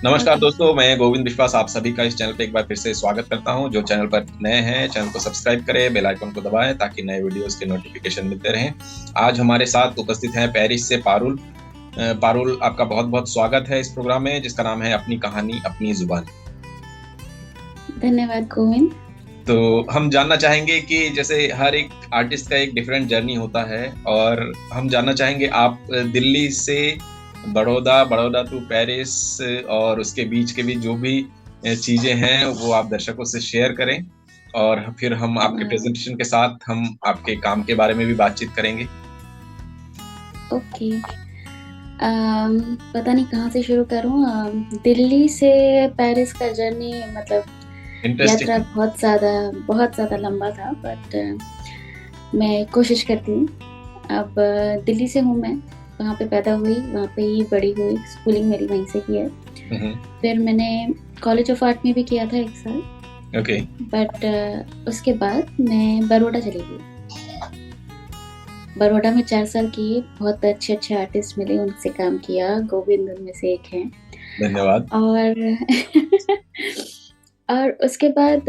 नमस्कार ओके। दोस्तों, मैं गोविंद विश्वास आप सभी का इस चैनल पे एक बार फिर से स्वागत करता हूं। जो चैनल पर नए हैं, चैनल को सब्सक्राइब करें, बेल आइकन को दबाएं ताकि नए वीडियोस के नोटिफिकेशन मिलते रहें। आज हमारे साथ उपस्थित हैं पेरिस से पारुल। पारुल, आपका बहुत-बहुत स्वागत है इस प्रोग्राम में जिसका नाम है अपनी कहानी अपनी ज़ुबानी। धन्यवाद गोविंद। तो हम जानना चाहेंगे कि जैसे हर एक आर्टिस्ट का एक डिफरेंट जर्नी होता है और हम जानना चाहेंगे आप दिल्ली से बड़ौदा, बड़ौदा टू पेरिस और उसके बीच के भी जो भी चीज़ें हैं वो आप दर्शकों से शेयर करें और फिर हम आपके अ, प्रेज़ेंटेशन के साथ हम आपके काम के बारे में भी बातचीत करेंगे। ओके। पता नहीं कहाँ से शुरू करूँ। दिल्ली से पेरिस का जर्नी मतलब यात्रा इंटरेस्टिंग। बहुत ज़्यादा लंबा था, बट मैं कोशिश करती हूँ। अब दिल्ली से हूँ मैं, वहाँ पे पैदा हुई, वहाँ पे ही बड़ी हुई, स्कूलिंग मेरी वहीं से की है। हुँ, हुँ। फिर मैंने कॉलेज ऑफ आर्ट में भी किया था 1 साल, ओके। बट उसके बाद मैं बड़ौदा चली गई। बड़ौदा में 4 साल किए, बहुत अच्छे-अच्छे आर्टिस्ट मिले, उनसे काम किया, गोविंद उनमें से एक हैं। धन्यवाद। और और उसके बाद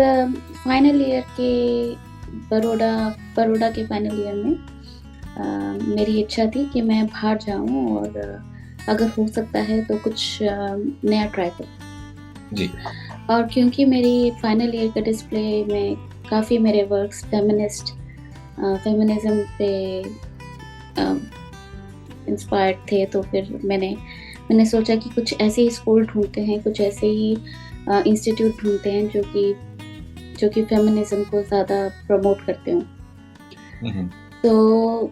फाइनल ईयर के बड़ौदा बड़ौदा के फाइनल ईयर में मेरी इच्छा थी कि मैं बाहर जाऊँ और अगर हो सकता है तो कुछ नया ट्राई करूँ। जी। और क्योंकि मेरी फाइनल ईयर का डिस्प्ले में काफ़ी मेरे वर्क्स फेमिनिज़्म पे इंस्पायर्ड थे, तो फिर मैंने सोचा कि कुछ ऐसे ही स्कूल ढूँढते हैं, कुछ ऐसे ही इंस्टीट्यूट ढूँढते हैं जो कि फेमिनिज़्म को ज़्यादा प्रमोट करते हों। हुँ, हुँ। तो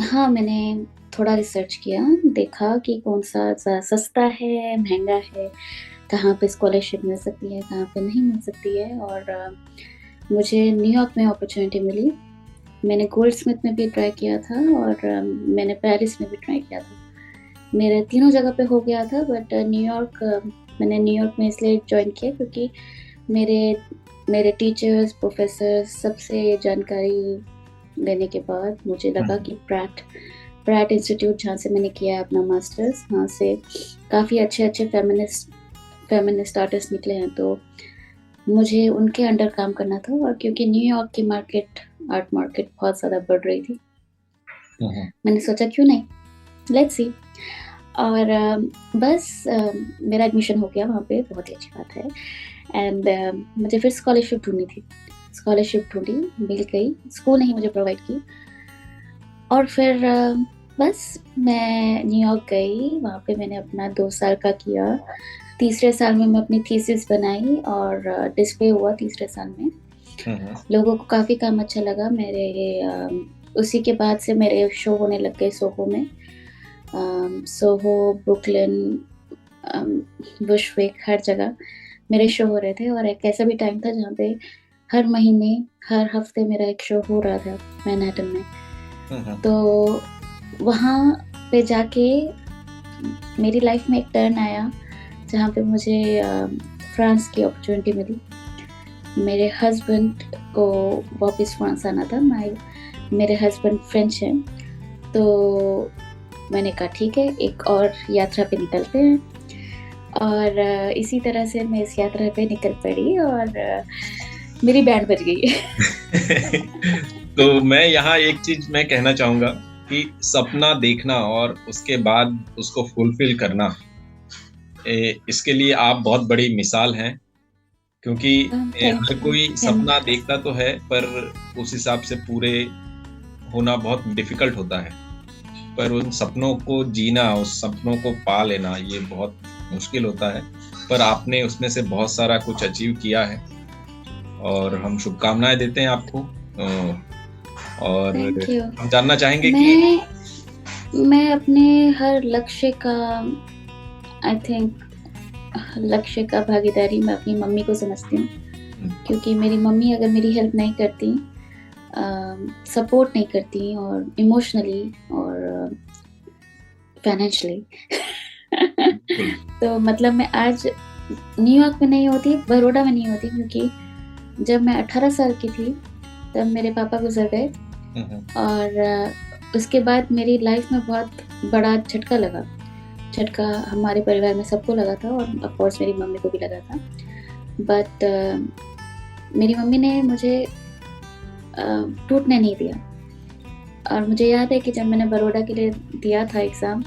हाँ, मैंने थोड़ा रिसर्च किया, देखा कि कौन-सा सस्ता है, महँगा है, कहाँ पे स्कॉलरशिप मिल सकती है, कहाँ पे नहीं मिल सकती है। और मुझे न्यूयॉर्क में अपॉर्च्युनिटी मिली। मैंने गोल्डस्मिथ में भी ट्राई किया था और मैंने पेरिस में भी ट्राई किया था। मेरा तीनों जगह पे हो गया था, बट मैंने न्यूयॉर्क में इसलिए जॉइन किया क्योंकि मेरे मेरे टीचर्स, प्रोफ़ेसर्स सबसे जानकारी लेने के बाद मुझे हुँ, लगा हुँ। कि प्रैट इंस्टीट्यूट, जहाँ से मैंने किया है अपना मास्टर्स, वहाँ से काफ़ी अच्छे-अच्छे फेमिनिस्ट आर्टिस्ट निकले हैं, तो मुझे उनके अंडर काम करना था। और क्योंकि न्यूयॉर्क की आर्ट मार्केट बहुत ज़्यादा बढ़ रही थी, हुँ, हुँ। मैंने सोचा क्यों नहीं, लेट्स सी। और बस मेरा एडमिशन हो गया वहाँ पे, बहुत ही अच्छी बात है। एंड मुझे फिर स्कॉलरशिप ढूँढी, मिल गई, स्कूल ने ही मुझे प्रोवाइड की। और फिर बस मैं न्यूयॉर्क गई, वहाँ पे मैंने अपना 2 साल का किया। तीसरे साल में मैं अपनी थीसिस बनाई और डिस्प्ले हुआ तीसरे साल में। हुँ, हुँ। लोगों को काफ़ी काम अच्छा लगा मेरे। उसी के बाद से मेरे शो होने लग गए सोहो में। सोहो, ब्रुकलिन, अम, बुशविक, हर जगह मेरे शो हो रहे थे। और एक ऐसा भी टाइम था जहाँ पे हर महीने, हर हफ्ते मेरा एक शो हो रहा था मैनहट्टन में। हुँ, हुँ। तो वहाँ पे जाके मेरी लाइफ में एक टर्न आया जहाँ पे मुझे फ्रांस की अपॉर्च्युनिटी मिली। मेरे हस्बैंड को वापस फ्रांस आना था। मेरे हस्बैंड फ्रेंच हैं, तो मैंने कहा ठीक है, एक और यात्रा पे निकलते हैं। और इसी तरह से मैं इस यात्रा पे निकल पड़ी और मेरी बैंड बज गई। तो मैं यहाँ एक चीज़ मैं कहना चाहूँगा कि सपना देखना और उसके बाद उसको फुलफ़िल करना, इसके लिए आप बहुत बड़ी मिसाल हैं क्योंकि थैंक हर यू, कोई एंड सपना देखता तो है पर उस हिसाब से पूरे होना बहुत डिफ़िकल्ट होता है। पर उन सपनों को जीना, उस सपनों को पा लेना ये बहुत मुश्किल होता है। पर आपने उसमें से बहुत सारा कुछ अचीव किया है और हम शुभकामनाएँ देते हैं आपको। और थैंक यू। हम जानना चाहेंगे कि मैं मैं अपने हर आई थिंक लक्ष्य का भागीदारी मैं अपनी मम्मी को समझती हूँ, हुँ, क्योंकि मेरी मम्मी अगर मेरी हेल्प नहीं करती, सपोर्ट नहीं करती और इमोशनली और फाइनेंशियली बिल्कुल। तो मतलब मैं आज न्यूयॉर्क में नहीं होती, बड़ौदा में नहीं होती, क्योंकि जब मैं 18 साल की थी, तब मेरे पापा गुज़र गए। हुँ, हुँ। और उसके बाद मेरी लाइफ में बहुत बड़ा झटका लगा। झटका हमारे परिवार में सबको लगा था और ऑफ कोर्स मेरी मम्मी को भी लगा था। बट मेरी मम्मी ने मुझे टूटने नहीं दिया। और मुझे याद है कि जब मैंने बड़ौदा के लिए दिया था एग्ज़ाम,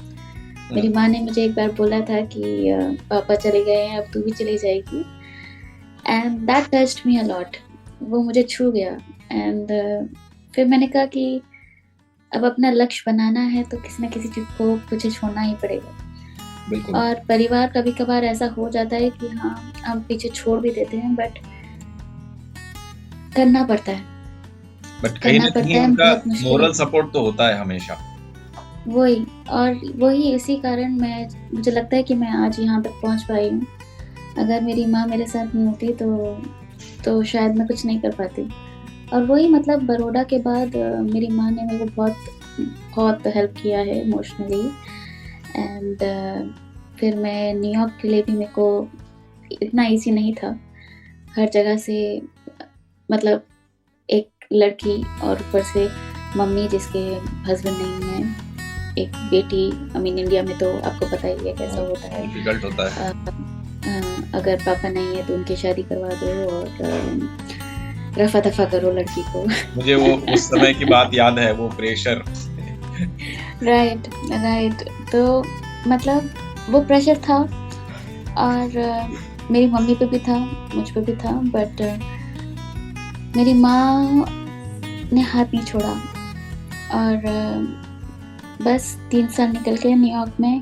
मेरी माँ ने मुझे एक बार बोला था कि पापा चले गए हैं, अब तू भी चली जाएगी। And that touched me a lot. वो मुझे छू गया। एंड फिर मैंने कहा कि अब अपना लक्ष्य बनाना है तो किसी न किसी चीज़ को मुझे छोड़ना ही पड़ेगा। बिल्कुल। और परिवार कभी-कभार ऐसा हो जाता है कि हाँ, हम पीछे छोड़ भी देते हैं, बट करना पड़ता है। बट कहीं करना न पड़ता कहीं है, उनका बहुत मुश्किल मोरल होता है। सपोर्ट तो होता है हमेशा। वही, और वही इसी कारण मुझे लगता है कि मैं आज यहाँ तक पहुँच पाई हूँ। अगर मेरी माँ मेरे साथ नहीं होती तो शायद मैं कुछ नहीं कर पाती। और वही मतलब बड़ौदा के बाद मेरी माँ ने मेरे को बहुत हेल्प किया है इमोशनली। एंड फिर मैं न्यूयॉर्क के लिए भी मेरे को इतना ईज़ी नहीं था। हर जगह से मतलब एक लड़की और ऊपर से मम्मी जिसके हस्बैंड नहीं है, एक बेटी। आई मीन इंडिया में तो आपको पता ही है कैसा होता है। डिफ़िकल्ट होता है। अगर पापा नहीं है तो उनकी शादी करवा दो और रफ़ा-दफ़ा करो लड़की को। मुझे वो उस समय की बात याद है, वो प्रेशर। Right, right. तो मतलब वो प्रेशर था और मेरी मम्मी पे भी था, मुझ पे भी था, बट मेरी माँ ने हाथ नहीं छोड़ा। और बस 3 साल निकल गए न्यूयॉर्क में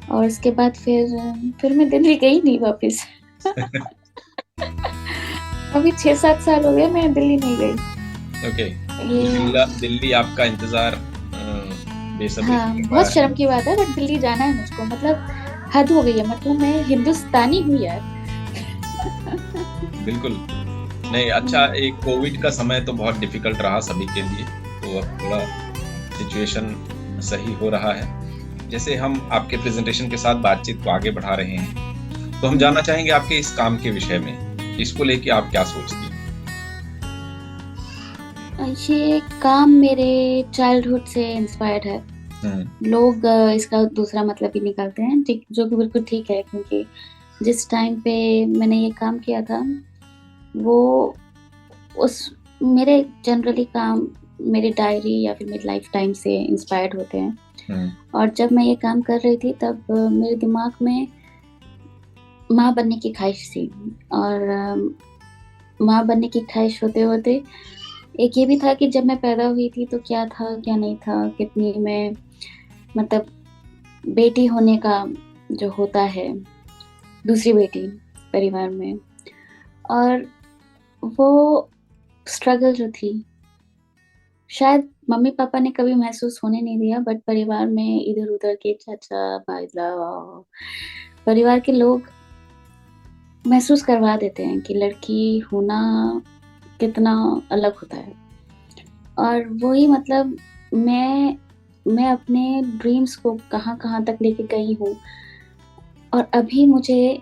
और उसके बाद फिर मैं दिल्ली गई नहीं वापस। अभी 6-7 साल हो गए मैं दिल्ली नहीं गई। ओके। ये दिल्ली आपका इंतज़ार बेसब्री से हाँ, कर रहा बहुत है। शर्म की बात है बट दिल्ली जाना है मुझको। मतलब हद हो गई है, मतलब मैं हिंदुस्तानी हूँ यार। बिल्कुल। नहीं, अच्छा, एक कोविड का समय तो बहुत डिफ़िकल्ट रहा सभी के लिए, तो अब थोड़ा सिचुएशन सही हो रहा है। जैसे हम आपके प्रेज़ेंटेशन के साथ बातचीत को आगे बढ़ा रहे हैं, तो हम जानना चाहेंगे आपके इस काम के विषय में। इसको लेके आप क्या सोचती हैं? ये काम मेरे चाइल्डहुड से इंस्पायर्ड है। हुँ, लोग इसका दूसरा मतलब भी निकालते हैं, ठीक, जो कि बिल्कुल ठीक है, क्योंकि जिस टाइम पे मैंने ये काम किया था, वो उस मेरे जनरली काम मेरी डायरी या फिर मेरी लाइफ टाइम से इंस्पायर्ड होते हैं। हुँ, और जब मैं ये काम कर रही थी तब मेरे दिमाग में माँ बनने की ख़्वाहिश थी। और माँ बनने की ख़्वाहिश होते-होते एक ये भी था कि जब मैं पैदा हुई थी तो क्या था, क्या नहीं था, कितनी मैं मतलब बेटी होने का जो होता है, दूसरी बेटी परिवार में, और वो स्ट्रगल जो थी, शायद मम्मी-पापा ने कभी महसूस होने नहीं दिया, बट परिवार में इधर-उधर के चाचा, भाई-साहब, परिवार के लोग महसूस करवा देते हैं कि लड़की होना कितना अलग होता है। और वही मतलब मैं मैं अपने ड्रीम्स को कहाँ-कहाँ तक लेके गई हूँ और अभी मुझे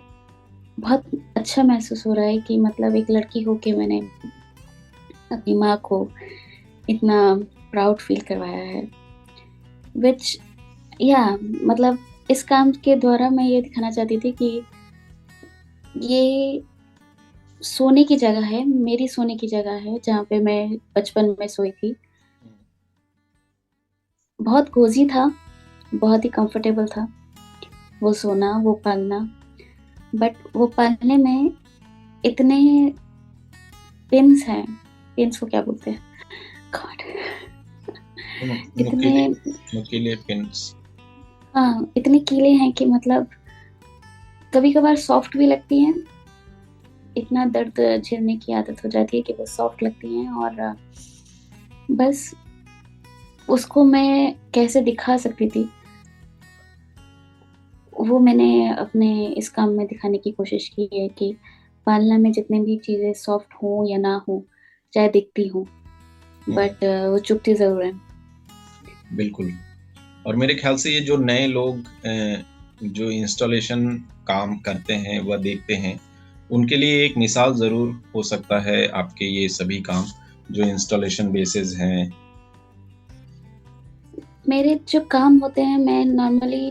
बहुत अच्छा महसूस हो रहा है कि मतलब एक लड़की होके मैंने अपनी माँ को इतना प्राउड फ़ील करवाया है। व्हिच या मतलब इस काम के द्वारा मैं ये दिखाना चाहती थी कि ये सोने की जगह है, मेरी सोने की जगह है, जहाँ पे मैं बचपन में सोई थी। बहुत कोज़ी था, बहुत ही कंफर्टेबल था, वो सोना, वो पलना, बट वो पलने में इतने पिन्स हैं, पिन्स को क्या बोलते हैं? गॉड! इतने नुकीले नुकीले पिन्स। हाँ, इतने कीले हैं कि मतलब कभी-कभार सॉफ्ट भी लगती हैं, इतना दर्द झेलने की आदत हो जाती है कि वो सॉफ्ट लगती हैं। और बस उसको मैं कैसे दिखा सकती थी, वो मैंने अपने इस काम में दिखाने की कोशिश की है कि पालना में जितनी भी चीज़ें सॉफ्ट हों या ना हों, चाहे दिखती हों, हुँ, बट वो चुभती ज़रूर हैं। बिल्कुल। और मेरे ख़्याल से ये जो नए लोग जो इंस्टॉलेशन काम करते हैं व देखते हैं, उनके लिए एक मिसाल ज़रूर हो सकता है आपके ये सभी काम, जो इंस्टॉलेशन बेसिस हैं। मेरे जो काम होते हैं मैं नॉर्मली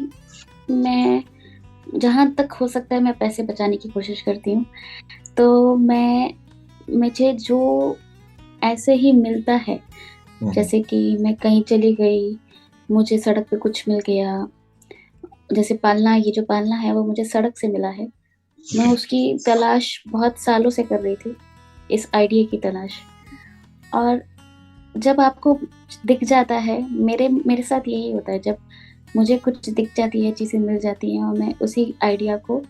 मैं जहाँ तक हो सकता है मैं पैसे बचाने की कोशिश करती हूँ। तो मुझे जो ऐसे ही मिलता है, जैसे कि मैं कहीं चली गई, मुझे सड़क पे कुछ मिल गया, जैसे ये जो पालना है वो मुझे सड़क से मिला है। मैं उसकी तलाश बहुत सालों से कर रही थी, इस आइडिया की तलाश। और जब आपको दिख जाता है, मेरे साथ यही होता है, जब मुझे कुछ दिख जाती है, चीज़ें मिल जाती हैं और मैं उसी आइडिया को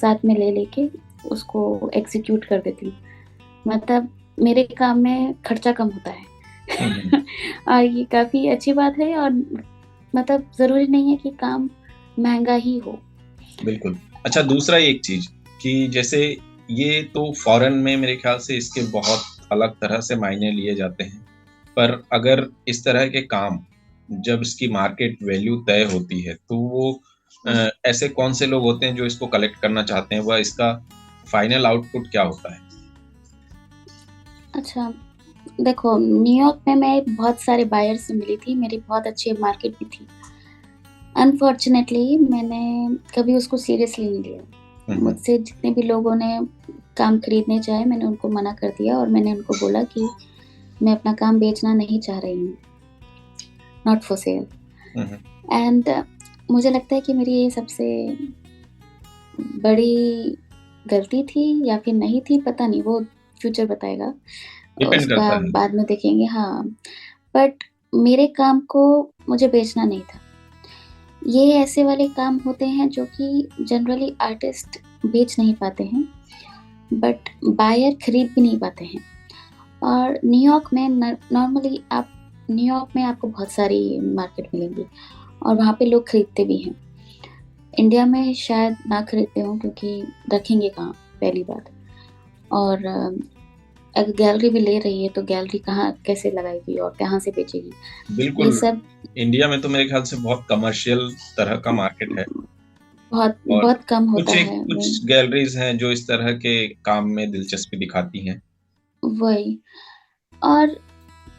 साथ में ले लेके उसको एग्ज़ीक्यूट कर देती हूँ। मतलब मेरे काम में खर्चा कम होता है। और ये काफ़ी अच्छी बात है, और मतलब ज़रूरी नहीं है कि काम महँगा ही हो। बिल्कुल। अच्छा, दूसरा एक चीज़ कि जैसे ये तो फ़ॉरेन में मेरे ख़्याल से इसके बहुत अलग तरह से मायने लिए जाते हैं। पर अगर इस तरह के काम जब इसकी मार्केट वैल्यू तय होती है, तो वो ऐसे कौन से लोग होते हैं जो इसको कलेक्ट करना चाहते हैं? व इसका फाइनल आउटपुट क्या होता है? अच्छा, देखो, न्यूयॉर्क में मैं बहुत सारे बायर से मिली थी, मेरी बहुत अच्छी मार्केट भी थी। अनफॉर्च्युनेटली मैंने कभी उसको सीरियसली नहीं लिया। मुझसे जितने भी लोगों ने काम खरीदने चाहे, मैंने उनको मना कर दिया और मैंने उनको बोला कि मैं अपना काम बेचना नहीं चाह रही हूँ, नॉट फॉर सेल। एंड मुझे लगता है कि मेरी ये सबसे बड़ी गलती थी या फिर नहीं थी, पता नहीं, वो फ्यूचर बताएगा। डिपेंड उसका करता है। बाद में देखेंगे, हाँ। बट मेरे काम को मुझे बेचना नहीं था। ये ऐसे वाले काम होते हैं जो कि जनरली आर्टिस्ट बेच नहीं पाते हैं, बट बायर खरीद भी नहीं पाते हैं। और न्यूयॉर्क में न्यूयॉर्क में आपको बहुत सारी मार्केट मिलेंगी और वहाँ पे लोग खरीदते भी हैं। इंडिया में शायद ना खरीदते हों, क्योंकि रखेंगे कहाँ, पहली बात। और अगर गैलरी भी ले रही है तो गैलरी कहाँ कैसे लगाएगी और कहाँ से बेचेगी? ये बिल्कुल, सब इंडिया में तो मेरे ख़्याल से बहुत कमर्शियल तरह का मार्केट है बहुत और बहुत कम होता है। कुछ गैलरीज़ हैं जो इस तरह के काम में दिलचस्पी दिखाती हैं। वही, और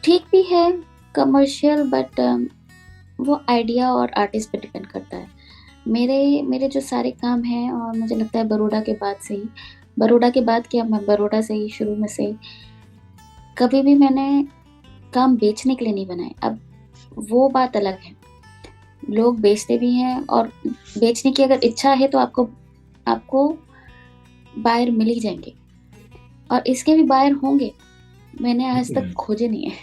ठीक भी है कमर्शियल, बट वो आइडिया और आर्टिस्ट पे डिपेंड करता है। मेरे जो सारे काम हैं, और मुझे लगता है बरोडा के बाद क्या, मैं बरोडा से ही शुरू में से कभी भी मैंने काम बेचने के लिए नहीं बनाए। अब वो बात अलग है, लोग बेचते भी हैं और बेचने की अगर इच्छा है तो आपको बायर मिल ही जाएँगे, और इसके भी बायर होंगे, मैंने आज तक खोजे नहीं है।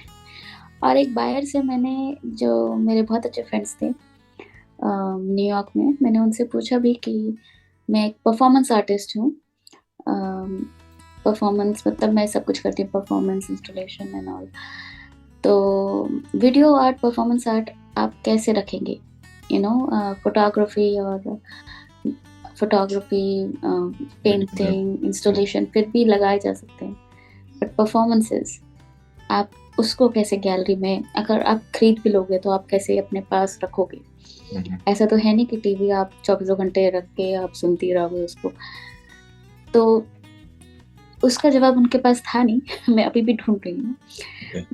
और एक बायर से जो मेरे बहुत अच्छे फ्रेंड्स थे न्यूयॉर्क में, मैंने उनसे पूछा भी कि मैं एक परफॉर्मेंस आर्टिस्ट हूँ। परफॉर्मेंस मतलब मैं सब कुछ करती हूँ, परफॉर्मेंस, इंस्टॉलेशन एंड ऑल। तो वीडियो आर्ट, परफॉर्मेंस आर्ट आप कैसे रखेंगे? फोटोग्राफी, पेंटिंग, इंस्टॉलेशन फिर भी लगाए जा सकते हैं, बट परफॉर्मेंसेस आप उसको कैसे गैलरी में, अगर आप खरीद भी लोगे तो आप कैसे अपने पास रखोगे? ऐसा तो है नहीं कि टीवी आप 24 घंटे रख के आप सुनती रहोगे उसको। तो उसका जवाब उनके पास था नहीं। मैं अभी भी ढूँढ रही हूँ।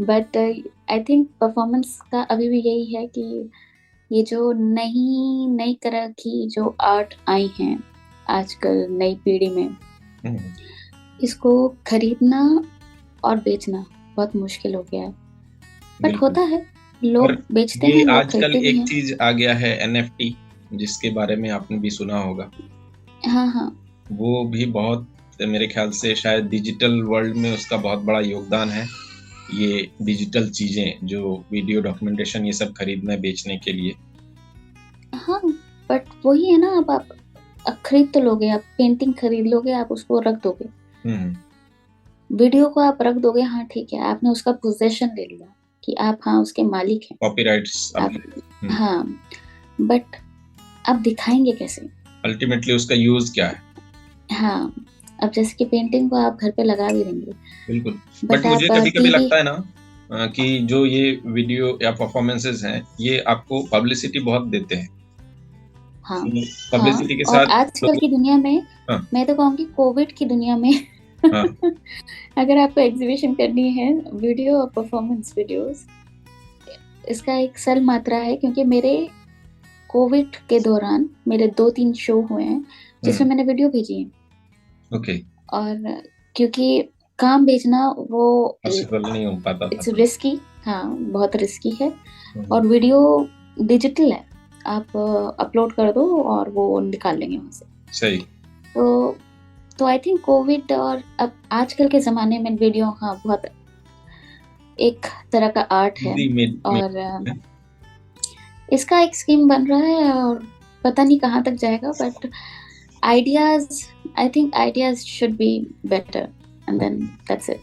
बट आई थिंक परफॉर्मेंस का अभी भी यही है कि ये जो नई तरह की जो आर्ट आई हैं आजकल नई पीढ़ी में, इसको खरीदना और बेचना बहुत मुश्किल हो गया है। बट होता है, लोग बेचते हैं, लोग आजकल खरीदते भी एक हैं। चीज़ आ गया है एनएफटी, जिसके बारे में आपने भी सुना होगा। हाँ, हाँ। वो भी बहुत मेरे ख़्याल से शायद डिजिटल वर्ल्ड में उसका बहुत बड़ा योगदान है। ये डिजिटल चीज़ें जो वीडियो डॉक्यूमेंटेशन ये सब खरीदने बेचने के लिए। हाँ, बट वही है ना, अब आप खरीद तो लोगे, आप पेंटिंग खरीद लोगे, आप उसको रख दोगे। वीडियो को आप रख दोगे, हाँ ठीक है, आपने उसका पोज़ेशन ले लिया कि आप हाँ, उसके मालिक हैं। कॉपीराइट्स आप हाँ, बट आप दिखाएँगे कैसे? अल्टीमेटली उसका यूज़ क्या है? हाँ, अब जैसे कि पेंटिंग को आप घर पे लगा भी देंगे। बिल्कुल, बट बट मुझे आप कभी-कभी टीवी लगता है ना कि जो ये वीडियो या परफॉर्मेंसेज़ हैं, ये आपको पब्लिसिटी बहुत देते हैं। हाँ, हाँ, पब्लिसिटी के और साथ आजकल लोग की दुनिया में, हाँ, मैं तो कहूँगी कोविड की दुनिया में हाँ, अगर आपको एग्ज़िबिशन करनी है वीडियो और परफॉर्मेंस वीडियोज़, इसका एक सरल मात्रा है, क्योंकि मेरे कोविड के दौरान मेरे 2-3 शो हुए हैं जिसमें मैंने वीडियो भेजी है। ओके। और क्योंकि काम भेजना वो पॉसिबल नहीं हो पाता था इट्स तो। रिस्की, हाँ बहुत रिस्की है। हम्म, और वीडियो डिजिटल है, आप अपलोड कर दो और वो निकाल लेंगे वहाँ से। सही। तो आई थिंक कोविड और अब आजकल के ज़माने में वीडियो, हाँ बहुत एक तरह का आर्ट है। इजी और इसका एक स्कीम बन रहा है और पता नहीं कहाँ तक जाएगा, but ideas, I think ideas should be better and then that's it.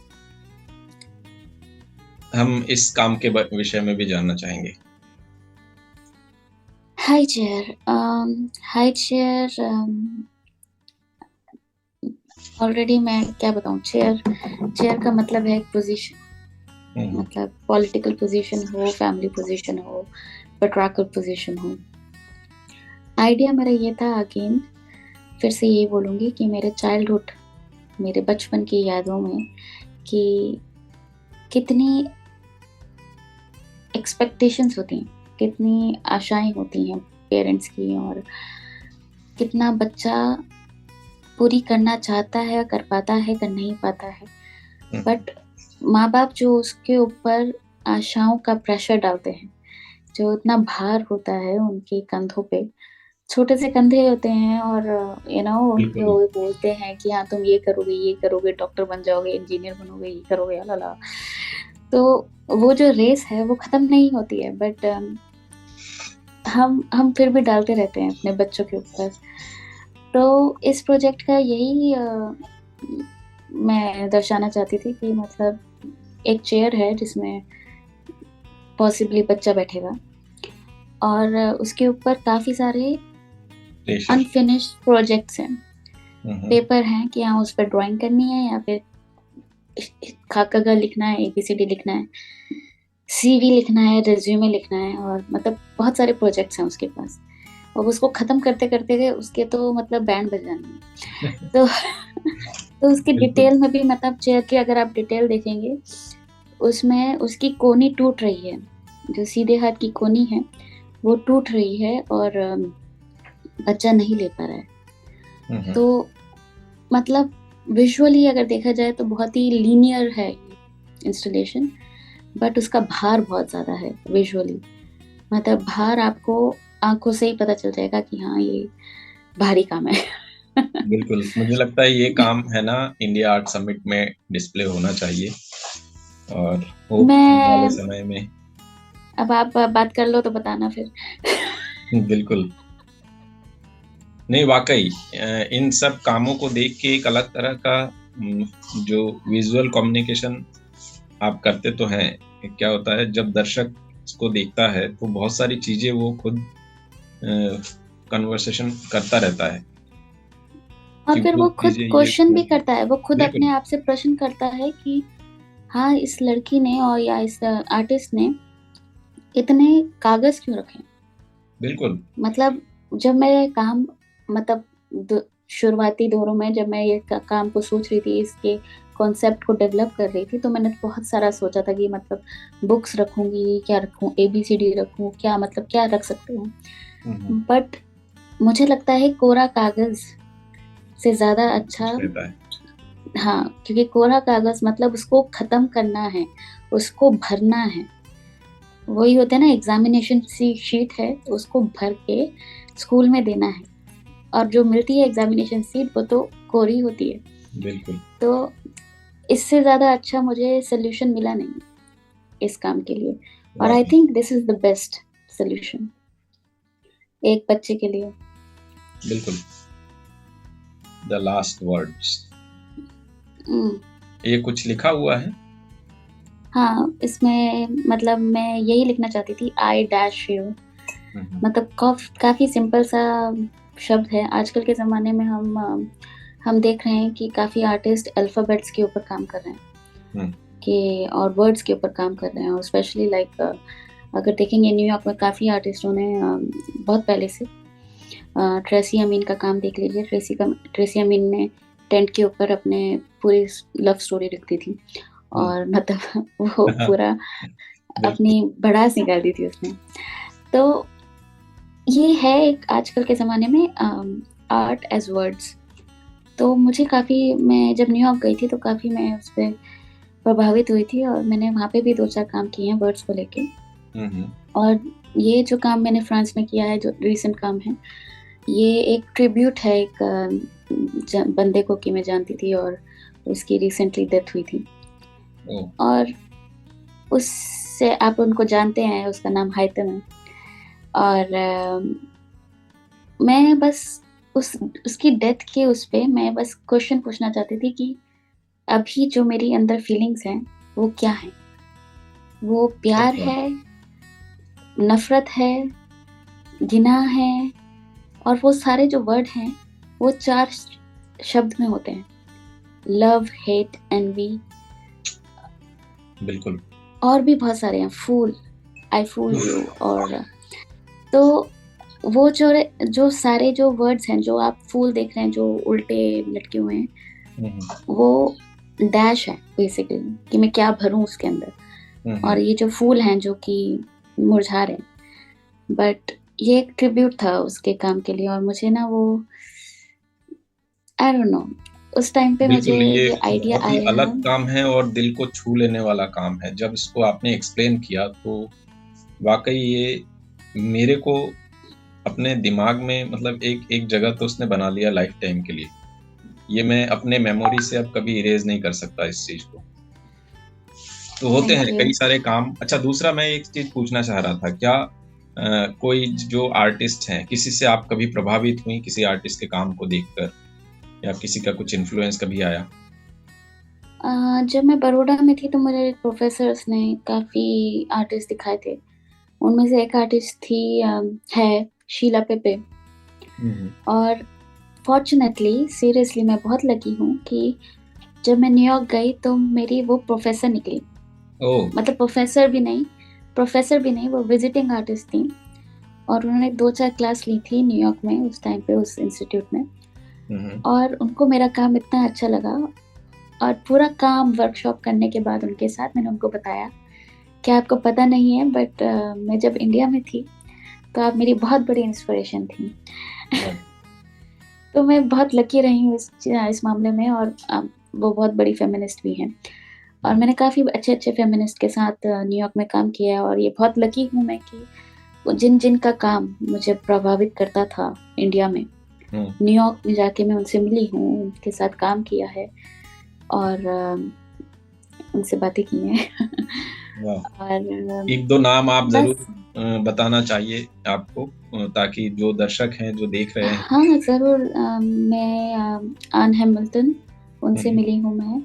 हम इस काम के विषय में भी जानना चाहेंगे। High chair, high chair already मैं क्या बताऊं, चेयर का मतलब है एक पोजीशन, मतलब पॉलिटिकल पोजीशन हो, फैमिली पोजीशन हो, पेट्रार्कल पोजीशन हो। आइडिया मेरा ये था, अगेन फिर से ये बोलूंगी कि मेरे चाइल्डहुड, मेरे बचपन की यादों में कि कितनी एक्सपेक्टेशंस होती हैं, कितनी आशाएं होती हैं पेरेंट्स की, और कितना बच्चा पूरी करना चाहता है, कर पाता है, कर नहीं पाता है। बट माँ बाप जो उसके ऊपर आशाओं का प्रेशर डालते हैं, जो इतना भार होता है उनके कंधों पे, छोटे से कंधे होते हैं, और उनके वो बोलते हैं कि हाँ तुम ये करोगे, डॉक्टर बन जाओगे, इंजीनियर बनोगे, ये करोगे, अला। तो वो जो रेस है वो खत्म नहीं होती है, बट हम फिर भी डालते रहते हैं अपने बच्चों के ऊपर। तो इस प्रोजेक्ट का यही मैं दर्शाना चाहती थी कि मतलब एक चेयर है जिसमें पॉसिबली बच्चा बैठेगा, और उसके ऊपर काफी सारे अनफिनिश्ड प्रोजेक्ट्स हैं, पेपर हैं कि हाँ उस पर ड्राइंग करनी है, या फिर खाका लिखना है, ABCD लिखना है, CV लिखना है, रेज्यूमे लिखना है, और मतलब बहुत सारे प्रोजेक्ट्स हैं उसके पास। और उसको खत्म करते करते उसके तो मतलब बैंड बजानी है। तो उसकी डिटेल में भी, मतलब चेयर की अगर आप डिटेल देखेंगे, उसमें उसकी कोनी टूट रही है, जो सीधे हाथ की कोनी है वो टूट रही है, और बच्चा नहीं ले पा रहा है। तो मतलब विजुअली अगर देखा जाए तो बहुत ही लीनियर है इंस्टॉलेशन, बट उसका भार बहुत ज़्यादा है विजुअली। मतलब भार आपको आंखों से ही पता चल जाएगा कि हाँ ये भारी काम है। बिल्कुल, मुझे लगता है ये काम है ना इंडिया आर्ट समिट में डिस्प्ले होना चाहिए, और होप आने वाले समय में। अब आप बात कर लो तो बताना फिर। बिल्कुल, नहीं वाकई इन सब कामों को देख के एक अलग तरह का जो विजुअल कम्युनिकेशन आप करते तो हैं, क्या होता है जब दर्शक इसको देखता है तो बहुत सारी चीजें वो खुद कन्वर्सेशन करता रहता है, और फिर वो खुद क्वेश्चन भी करता है, वो खुद अपने आप से प्रश्न करता है कि हाँ इस लड़की ने और या इस आर्टिस्ट ने इतने कागज क्यों रखे। बिल्कुल, मतलब जब मैं काम, मतलब शुरुआती दौरों में जब मैं ये काम को सोच रही थी, इसके कॉन्सेप्ट को डेवलप कर रही थी, तो मैंने बहुत सारा सोचा था कि मतलब बुक्स रखूंगी, क्या रखूं, ABCD रखूं, क्या मतलब क्या रख सकती हूँ। बट मुझे लगता है कोरा कागज से ज्यादा अच्छा, हाँ, क्योंकि कोरा कागज मतलब उसको खत्म करना है, उसको भरना है। वही होता है ना, एग्जामिनेशन शीट है, उसको भर के स्कूल में देना है, और जो मिलती है एग्जामिनेशन शीट वो तो कोरी होती है। बिल्कुल। तो इससे ज्यादा अच्छा मुझे सोल्यूशन मिला नहीं इस काम के लिए, और I think this is the best solution एक बच्चे के लिए। बिल्कुल, द लास्ट वर्ड्स। ये कुछ लिखा हुआ है? हाँ, इसमें मतलब मैं यही लिखना चाहती थी, I-U। मतलब काफी सिंपल सा शब्द है। आजकल के ज़माने में हम देख रहे हैं कि काफ़ी आर्टिस्ट अल्फ़ाबेट्स के ऊपर काम कर रहे हैं, कि और वर्ड्स के ऊपर काम कर रहे हैं, और स्पेशली लाइक अगर देखेंगे न्यूयॉर्क में काफ़ी आर्टिस्टों ने बहुत पहले से, ट्रेसी अमीन का काम देख लीजिए। ट्रेसी अमीन ने टेंट के ऊपर अपने पूरी लव स्टोरी लिखती थी, और मतलब वो पूरा अपनी भड़ास निकाल दी थी उसने। तो ये है एक आजकल के ज़माने में आर्ट एज़ वर्ड्स। तो मुझे काफ़ी, मैं जब न्यूयॉर्क गई थी तो काफ़ी मैं उस पे प्रभावित हुई थी और मैंने वहाँ पे भी 2-4 काम किए हैं वर्ड्स को लेके। हुँ, हुँ। और ये जो काम मैंने फ्रांस में किया है, जो रीसेंट काम है, ये एक ट्रिब्यूट है एक बंदे को कि मैं जानती थी और उसकी रिसेंटली डेथ हुई थी। ओह! और उससे, आप उनको जानते हैं, उसका नाम हाइतम है। और मैं बस उस उसकी डेथ के उस पे मैं बस क्वेश्चन पूछना चाहती थी कि अभी जो मेरी अंदर फीलिंग्स हैं, वो क्या हैं? वो प्यार अच्छा। है, नफ़रत है, घिना है, और वो सारे जो वर्ड हैं, वो 4 शब्द में होते हैं। लव, हेट, एनवी, बिल्कुल। और भी बहुत सारे हैं, फूल, आई फूल यू। और तो वो जो सारे जो वर्ड्स हैं, जो आप फूल देख रहे हैं, जो उल्टे लटके हुए हैं, हुँ, हुँ। वो डैश है बेसिकली कि मैं क्या भरूँ उसके अंदर। हुँ, और हुँ। ये जो फूल हैं जो कि मुरझा रहे हैं, बट ये एक ट्रिब्यूट था उसके काम के लिए। और मुझे ना वो, आई डोंट नो, उस टाइम पे मुझे बिल्कुल, ये ये आइडिया बहुत ही आया। अलग काम है और दिल को छू लेने वाला काम है। जब इसको आपने एक्सप्लेन किया तो वाक़ई ये मेरे को अपने दिमाग में मतलब एक एक जगह तो उसने बना लिया लाइफ़ टाइम के लिए। ये मैं अपने मेमोरी से अब कभी इरेज़ नहीं कर सकता इस चीज़ को। तो होते हैं थैंक यू। कई सारे काम। अच्छा, दूसरा मैं एक चीज़ पूछना चाह रहा था, क्या कोई जो आर्टिस्ट हैं, किसी से आप कभी प्रभावित हुईं किसी आर्टिस्ट के काम को देखकर या किसी का कुछ इन्फ्लुएंस कभी आया? जब मैं बड़ौदा में थी तो मुझे प्रोफ़ेसर्स ने काफ़ी आर्टिस्ट दिखाए थे। उनमें से एक आर्टिस्ट थी, है शीला पेपे। हुँ, हुँ। और फ़ॉर्च्यूनेटली, सीरियसली मैं बहुत लकी हूँ कि जब मैं न्यूयॉर्क गई तो मेरी वो प्रोफ़ेसर निकली। ओह! मतलब प्रोफ़ेसर भी नहीं, वो विज़िटिंग आर्टिस्ट थीं। और उन्होंने 2-4 क्लास ली थी न्यूयॉर्क में उस टाइम पे, उस इंस्टीट्यूट में। हुँ, हुँ। और उनको मेरा काम इतना अच्छा लगा, और पूरा काम वर्कशॉप करने के बाद उनके साथ मैंने उनको बताया कि आपको पता नहीं है, बट मैं जब इंडिया में थी, तो आप मेरी बहुत बड़ी इंस्पिरेशन थी। वाह! तो मैं बहुत लकी रही हूँ इस मामले में। और वो बहुत बड़ी फ़ेमिनिस्ट भी हैं। और हुँ, मैंने काफ़ी अच्छे-अच्छे फ़ेमिनिस्ट के साथ न्यूयॉर्क में काम किया है। और ये बहुत लकी हूँ मैं कि वो जिन-जिन का काम मुझे प्रभावित करता था इंडिया में, हुँ। न्यूयॉर्क में जाके मैं उनसे मिली हूँ, उनके साथ काम किया है और उनसे बातें की हैं। वाह! और 1-2 नाम आप ज़रूर बस। बताना चाहिए आपको, ताकि जो दर्शक हैं, जो देख रहे हैं। हाँ, ज़रूर। मैं आन हैमिल्टन, हुँ, उनसे हुँ। मिली हूँ मैं।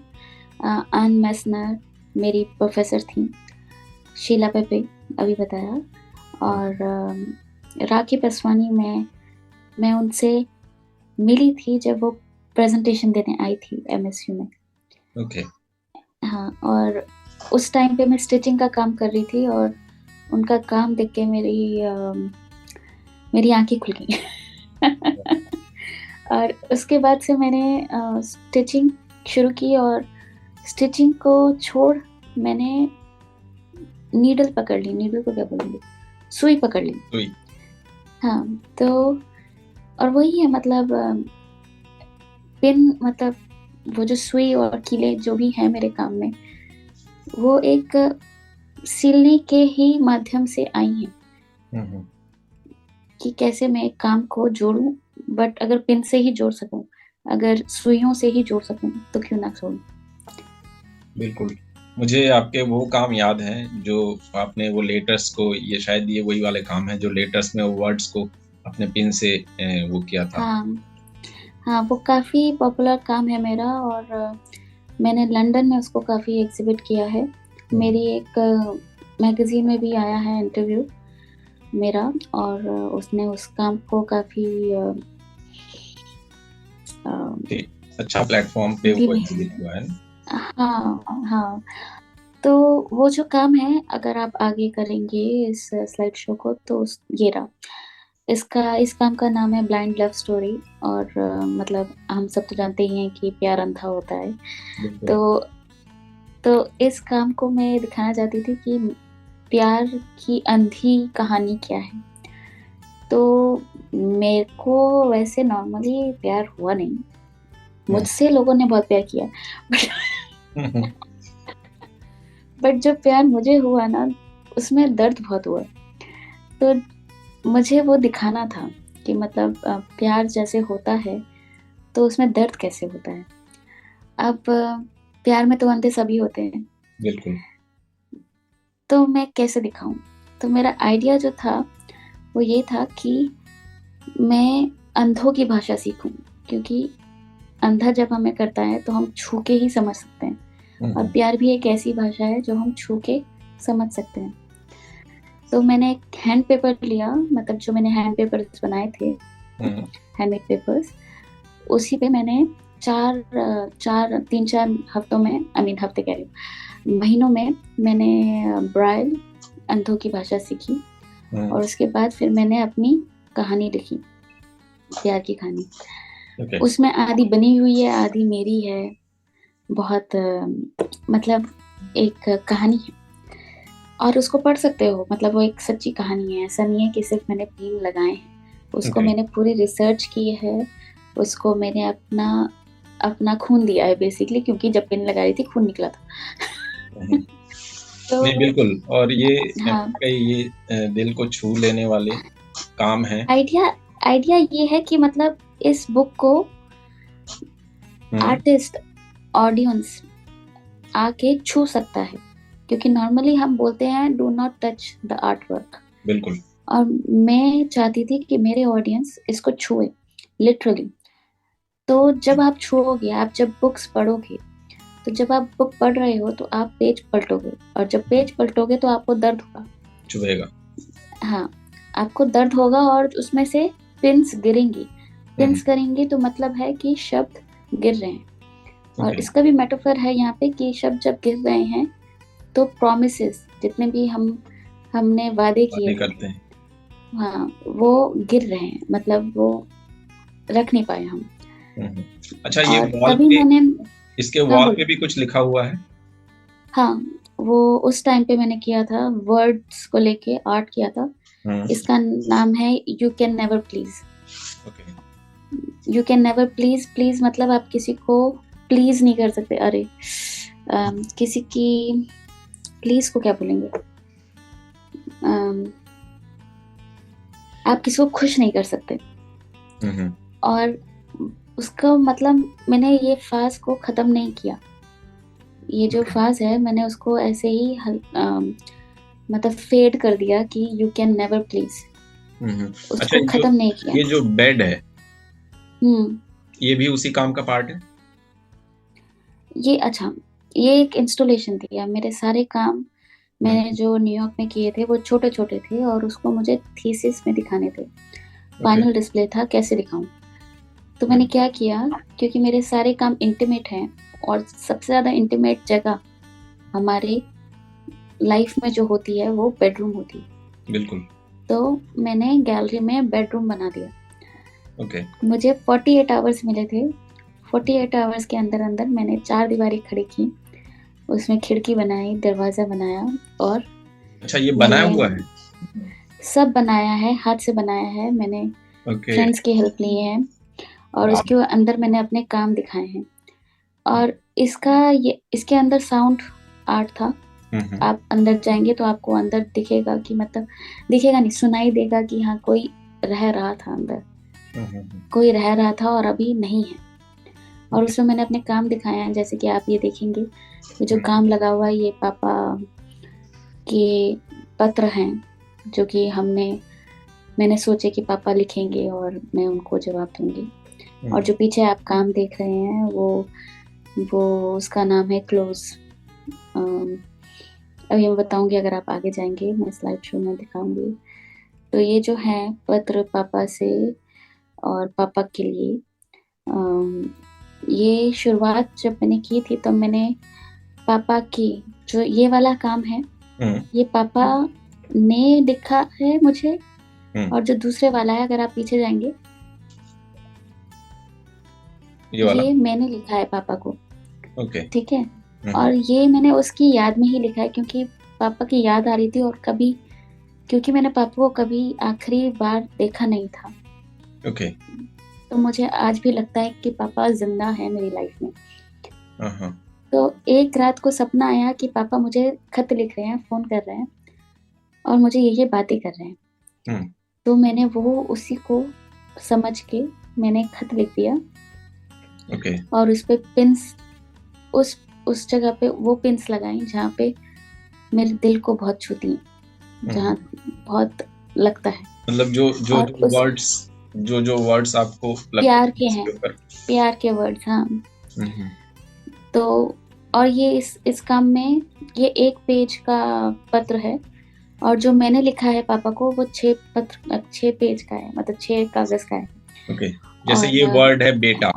आन मेस्नर मेरी प्रोफ़ेसर थीं। शीला पेपे, अभी बताया। हुँ, और राखी पेसवानी, मैं उनसे मिली थी जब वो प्रेज़ेंटेशन देने आई थी एमएसयू में। ओके। हाँ, और उस टाइम पे मैं स्टिचिंग का काम कर रही थी और उनका काम देख के मेरी आँखें खुल गईं। और उसके बाद से मैंने स्टिचिंग शुरू की। और स्टिचिंग को छोड़ मैंने नीडल पकड़ ली, नीडल को क्या बोलेंगे? सुई पकड़ ली। सुई। हाँ, तो और वही है, मतलब पिन, मतलब वो जो सुई और कीलें जो भी हैं मेरे काम में, वो एक सिलने के ही माध्यम से आई हैं हुँ, हुँ। कि कैसे मैं एक काम को जोड़ूँ, बट अगर पिन से ही जोड़ सकूँ, अगर सुइयों से ही जोड़ सकूँ, तो क्यों ना जोड़ूँ? बिल्कुल। मुझे आपके वो काम याद हैं, जो आपने वो लेटर्स को, ये शायद ये वही वाले काम हैं, जो लेटर्स में वर्ड्स को अपने पिन से वो किया था। हाँ, हाँ, वो काफ़ी पॉपुलर काम है मेरा। और मैंने लंदन में उसको काफ़ी एग्ज़िबिट किया है। हुँ, हुँ। मेरी एक मैगज़ीन में भी आया है इंटरव्यू मेरा। और उसने उस काम को काफ़ी अ, ठीक, अच्छा प्लेटफ़ॉर्म पे हिंदी वो में। एग्ज़िबिट हुआ है ना? हाँ, हाँ। तो वो जो काम है, अगर आप आगे करेंगे इस स्लाइड शो को, तो ये रहा। इस काम का नाम है ब्लाइंड लव स्टोरी। और मतलब हम सब तो जानते ही हैं कि प्यार अंधा होता है। बिल्कुल। तो तो इस काम को मैं दिखाना चाहती थी कि प्यार की अंधी कहानी क्या है। तो मेरे को वैसे नॉर्मली प्यार हुआ नहीं, मुझसे लोगों ने बहुत प्यार किया, हम्म, बट जो प्यार मुझे हुआ ना, उसमें दर्द बहुत हुआ। तो मुझे वो दिखाना था कि मतलब प्यार जैसे होता है तो उसमें दर्द कैसे होता है। अब प्यार में तो अंधे सभी होते हैं, बिल्कुल। तो मैं कैसे दिखाऊं। तो मेरा आइडिया जो था वो ये था कि मैं अंधों की भाषा सीखूं, क्योंकि अंधा जब हमें करता है तो हम छू के ही समझ सकते हैं, और हम्म, प्यार भी एक ऐसी भाषा है जो हम छू के समझ सकते हैं। तो मैंने एक हैंड पेपर लिया, मतलब जो मैंने हैंड पेपर्स बनाए थे, हम्म, हैंडमेड पेपर्स, उसी पे मैंने तीन चार हफ्तों में, आई मीन हफ्ते कह रही हूँ, महीनों में मैंने ब्राइल, अंधों की भाषा सीखी। हम्म, और उसके बाद फिर मैंने अपनी कहानी लिखी, प्यार की कहानी। ओके। उसमें आधी बनी हुई है, आधी मेरी है। बहुत मतलब एक कहानी है, और उसको पढ़ सकते हो, मतलब वो एक सच्ची कहानी है, ऐसा नहीं है कि सिर्फ मैंने पेन लगाए हैं। उसको ओके। मैंने पूरी रिसर्च की है, उसको मैंने अपना अपना खून दिया है बेसिकली, क्योंकि जब पेन लगा रही थी खून निकला था। हम्म, नहीं, तो बिल्कुल। और ये हाँ, वाकई ये दिल को छू लेने वाले काम है। आइडिया आइडिया ये है कि मतलब इस बुक को हम्म, आर्टिस्ट, ऑडियंस आके छू सकता है, क्योंकि नॉर्मली हम बोलते हैं do not touch the art work, बिल्कुल। और मैं चाहती थी कि मेरे ऑडियंस इसको छुए, लिटरली। तो जब आप छुओगे, आप जब बुक्स पढ़ोगे, तो जब आप बुक पढ़ रहे हो तो आप पेज पलटोगे, और जब पेज पलटोगे तो आपको दर्द होगा। छुएगा। हाँ, आपको दर्द होगा, और उसमें से पिंस गिरेंगी। हम्म, पिंस करेंगी तो मतलब है कि शब्द गिर रहे हैं। और ओके। इसका भी मेटाफर है यहाँ पे कि शब्द जब गिर रहे हैं तो प्रोमिसेस, जितने भी हमने वादे किए बातें थे, करते हैं। हाँ, वो गिर रहे हैं, मतलब वो रख नहीं पाए हम। हम्म। अच्छा, ये और वॉल तभी पे, मैंने, इसके हाँ वॉल पे बोलो, भी कुछ लिखा हुआ है? हाँ, वो उस टाइम पे मैंने किया था, वर्ड्स को लेके आर्ट किया था। हम्म, इसका नाम है you can never please. Okay. You can never please, please मतलब आप किसी को प्लीज नहीं कर सकते। अरे किसी की प्लीज को क्या बोलेंगे, अम, आप किसी को खुश नहीं कर सकते। हम्म, और उसका मतलब मैंने ये फाज को खत्म नहीं किया, ये जो ओके। फाज है मैंने उसको ऐसे ही मतलब फेड कर दिया कि यू कैन नेवर प्लीज, अच्छा, उसको खत्म नहीं किया। ये जो बेड है, हम्म। ये भी उसी काम का पार्ट है? ये अच्छा, ये एक इंस्टॉलेशन थी। अब मेरे सारे काम हम्म, मैंने जो न्यूयॉर्क में किए थे वो छोटे छोटे थे, और उसको मुझे थीसिस में दिखाने थे। ओके। फाइनल डिस्प्ले था, कैसे दिखाऊं। तो मैंने हम्म, क्या किया, क्योंकि मेरे सारे काम इंटीमेट हैं, और सबसे ज्यादा इंटीमेट जगह हमारे लाइफ में जो होती है वो बेडरूम होती है। बिल्कुल। तो मैंने गैलरी में बेडरूम बना दिया। ओके। मुझे 48 आवर्स मिले थे। 48 आवर्स के अंदर अंदर मैंने चार दीवारें खड़ी की, उसमें खिड़की बनाई, दरवाजा बनाया, और अच्छा, ये बनाया मैंने हुआ है? सब बनाया है, हाथ से बनाया है मैंने। ओके। फ्रेंड्स की हेल्प ली है, और वाह। उसके अंदर मैंने अपने काम दिखाए हैं। और ये इसके अंदर साउंड आर्ट था। हम्म, आप अंदर जाएंगे तो आपको अंदर दिखेगा कि मतलब, दिखेगा नहीं, सुनाई देगा कि हाँ कोई रह रहा था अंदर, हम्म, कोई रह रहा था और अभी नहीं है। और ओके। उसमें मैंने अपने काम दिखाए हैं, जैसे कि आप ये देखेंगे, ये जो हम्म, काम लगा हुआ है ये पापा के पत्र हैं, जो कि मैंने सोचे कि पापा लिखेंगे और मैं उनको जवाब दूंगी। और हम्म, जो पीछे आप काम देख रहे हैं वो उसका नाम है क्लोज। अभी मैं बताऊंगी, अगर आप आगे जाएंगे मैं स्लाइड शो में दिखाऊंगी। तो ये जो है पत्र पापा से और पापा के लिए, अम, ये शुरुआत जब मैंने की थी तब मैंने पापा की, जो ये वाला काम है हम्म, ये पापा ने लिखा है मुझे। हम्म, और जो दूसरे वाला है, अगर आप पीछे जाएंगे, ये वाला। ये मैंने लिखा है पापा को। ओके। ठीक है। हम्म, और ये मैंने उसकी याद में ही लिखा है, क्योंकि पापा की याद आ रही थी, और कभी क्योंकि मैंने पापा को कभी आखिरी बार देखा नहीं था। ओके। तो मुझे आज भी लगता है कि पापा जिंदा है मेरी लाइफ में। हाँ हाँ। तो एक रात को सपना आया कि पापा मुझे खत लिख रहे हैं, फोन कर रहे हैं और मुझे ये बातें कर रहे हैं। हम्म। तो मैंने वो उसी को समझ के मैंने खत लिख दिया ओके। और उस पे पिंस, उस जगह पे वो पिंस लगाई जहाँ पे मेरे दिल को बहुत छूती हैं, जहाँ बहुत लगता है। मतलब जो जो और जो उस वर्ड्स जो वर्ड्स आपको लगते प्यार हैं के हैं, इसके ऊपर। प्यार के वर्ड्स, हाँ। हम्म। तो और ये इस काम में ये एक पेज का पत्र है और जो मैंने लिखा है पापा को वो 6 पेज का है, मतलब 6 कागज का है। ओके। जैसे ये और वर्ड है बेटा,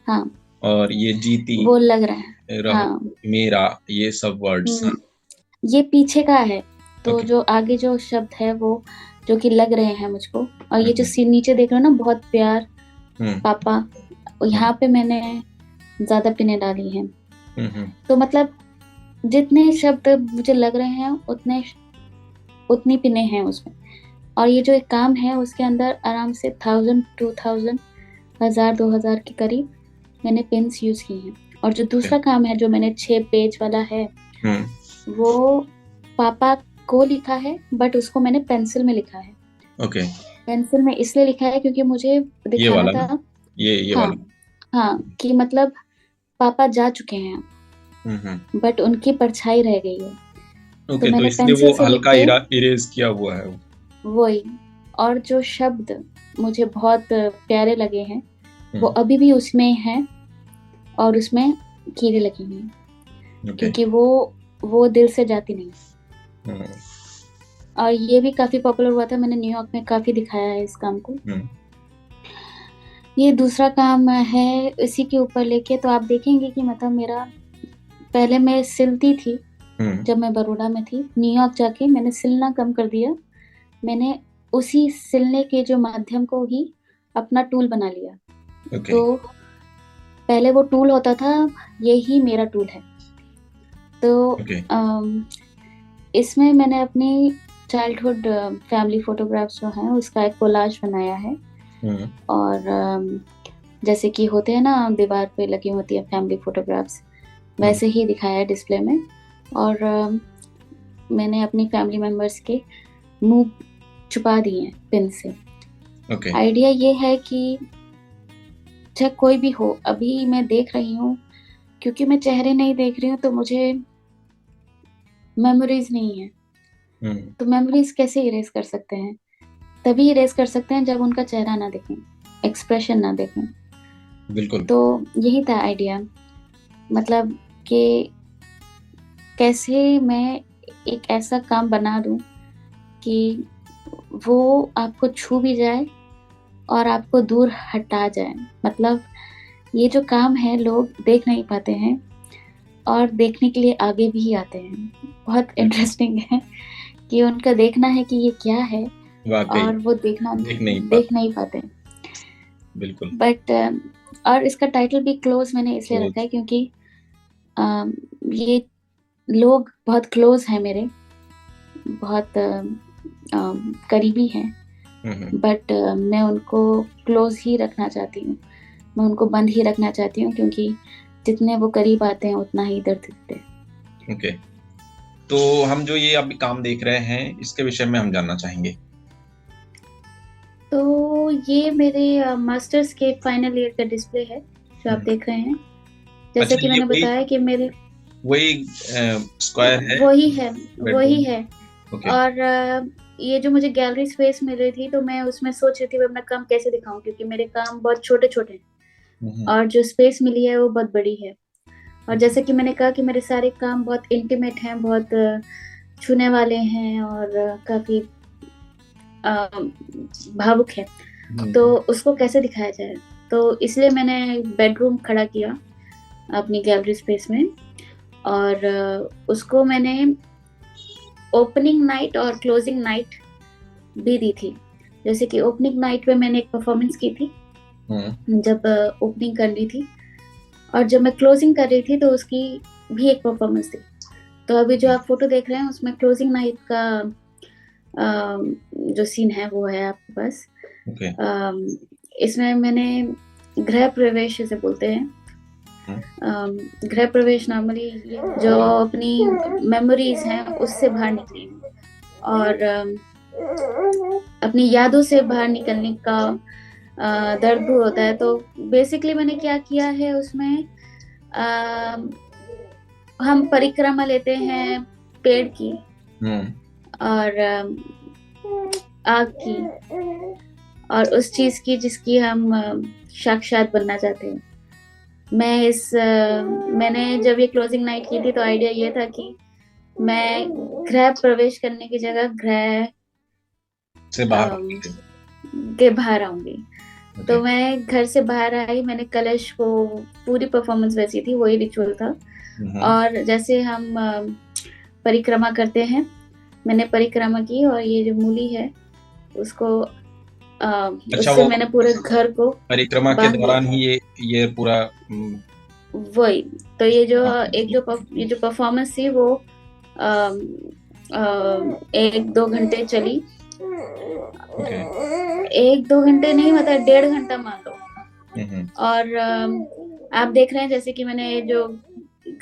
हाँ, और ये जीती, वो लग रहा है, रहो, हाँ। मेरा, ये सब वर्ड्स। हाँ। ये पीछे का है, तो ओके। जो आगे जो शब्द है वो जो कि लग रहे हैं मुझको, और ये जो हम्म नीचे देख रहे हो ना, बहुत प्यार हम्म पापा, यहाँ पे मैंने ज्यादा पिने डाली हैं। हम्म। तो मतलब जितने शब्द मुझे लग रहे हैं उतनी पिने हैं उसमें। और ये जो एक काम है उसके अंदर आराम से 1000, 2000, 1000, 2000 के करीब मैंने पेन्स यूज की हैं। और जो दूसरा काम है जो मैंने 6 पेज वाला है, वो पापा को लिखा है, बट उसको मैंने पेंसिल में लिखा है। ओके। पेंसिल में इसलिए लिखा है क्योंकि मुझे ये दिखाना वाला था। ना, ये हाँ, वाला। हाँ, कि मतलब पापा जा चुके हैं बट उनकी परछाई रह गई है। तो ओके, तो मैंने इसलिए पेंसिल वो से लिख हल्का के इरेज किया हुआ है वो। वही, और जो शब्द मुझे बहुत प्यारे लगे हैं वो हम्म। अभी भी उसमें हैं और उसमें कीड़े लगी हुई हैं, ओके। क्योंकि वो दिल से जाती नहीं। हम्म और ये भी काफी पॉपुलर हुआ था, मैंने न्यूयॉर्क में काफी दिखाया है इस काम को। हम्म ये दूसरा काम है इसी के ऊपर लेके। तो आप देखेंगे कि मतलब मेरा, पहले मैं सिलती थी जब मैं बड़ौदा में थी, न्यूयॉर्क जाके मैंने सिलना कम कर दिया। मैंने उसी सिलने के जो माध्यम को ही अपना टूल बना लिया। ओके। तो पहले वो टूल होता था, यही मेरा टूल है। तो ओके। इसमें मैंने अपनी चाइल्डहुड फैमिली फोटोग्राफ्स जो हैं उसका एक कोलाज बनाया है। और जैसे कि होते हैं ना, दीवार पे लगी होती है फैमिली फोटोग्राफ्स, वैसे ही दिखाया है डिस्प्ले में। और मैंने अपनी फैमिली मेंबर्स के मुंह छुपा दिए हैं पिन से। ओके। आइडिया ये है कि चाहे कोई भी हो, अभी मैं देख रही हूँ, क्योंकि मैं चेहरे नहीं देख रही हूँ तो मुझे मेमोरीज नहीं है। तो मेमोरीज कैसे इरेज कर सकते हैं? तभी इरेज कर सकते हैं जब उनका चेहरा ना देखें, एक्सप्रेशन ना देखें। बिल्कुल। तो यही था आइडिया, मतलब कि कैसे मैं एक ऐसा काम बना दूं कि वो आपको छू भी जाए और आपको दूर हटा जाए। मतलब ये जो काम है लोग देख नहीं पाते हैं और देखने के लिए आगे भी आते हैं। बहुत इंटरेस्टिंग है कि उनका देखना है कि ये क्या है, वाकई और वो देख नहीं पाते। बिल्कुल। बट और इसका टाइटल भी क्लोज मैंने इसलिए रखा है क्योंकि ये लोग बहुत क्लोज हैं मेरे, बहुत करीबी हैं, बट मैं उनको क्लोज ही रखना चाहती हूँ, मैं उनको बंद ही रखना चाहती हूँ, क्योंकि जितने वो करीब आते हैं उतना ही दर्द देते हैं। ओके। तो हम जो ये अभी काम देख रहे हैं इसके विषय में हम जानना चाहेंगे। तो ये मेरे मास्टर्स के फाइनल ईयर का डिस्प्ले है जो आप देख रहे हैं। जैसा अच्छा, कि मैंने बताया कि मेरे वही स्क्वायर है। वही है। ओके। और ये जो मुझे गैलरी स्पेस मिल रही थी, तो मैं उसमें सोच रही थी मैं अपना काम कैसे दिखाऊं, क्योंकि मेरे काम बहुत छोटे छोटे हैं और जो स्पेस मिली है वो बहुत बड़ी है। और जैसे कि मैंने कहा कि मेरे सारे काम बहुत इंटीमेट हैं, बहुत छूने वाले हैं और काफी भावुक है। तो उसको कैसे दिखाया जाए, तो इसलिए मैंने बेडरूम खड़ा किया अपनी गैलरी स्पेस में। और उसको मैंने ओपनिंग नाइट और क्लोजिंग नाइट भी दी थी। जैसे कि ओपनिंग नाइट पे मैंने एक परफॉर्मेंस की थी जब ओपनिंग कर रही थी, और जब मैं क्लोजिंग कर रही थी तो उसकी भी एक परफॉर्मेंस थी। तो अभी जो आप फोटो देख रहे हैं उसमें क्लोजिंग नाइट का जो सीन है वो है आपके पास। ओके। इसमें मैंने गृह प्रवेश इसे बोलते हैं। गृह प्रवेश नॉर्मली जो अपनी मेमोरीज हैं उससे बाहर निकली और अपनी यादों से बाहर निकलने का दर्द भी होता है। तो बेसिकली मैंने क्या किया है उसमें, हम परिक्रमा लेते हैं पेड़ की और आग की और उस चीज की जिसकी हम साक्षात बनना चाहते हैं। मैंने जब ये क्लोजिंग नाइट की थी तो आइडिया ये था कि मैं गृह प्रवेश करने की जगह गृह से बाहर के बाहर आऊंगी। तो मैं घर से बाहर आई, मैंने कलश को, पूरी परफॉर्मेंस वैसी थी, वही रिचुअल था। और जैसे हम परिक्रमा करते हैं, मैंने परिक्रमा की और ये जो मूली है उसको अच्छा, उससे मैंने पूरे घर को परिक्रमा के दौरान ही ये पूरा वही। तो ये जो परफॉर्मेंस थी वो 1-2 घंटे चली। 1-2 घंटे नहीं, मतलब 1.5 घंटा मान लो। और आप देख रहे हैं जैसे कि मैंने जो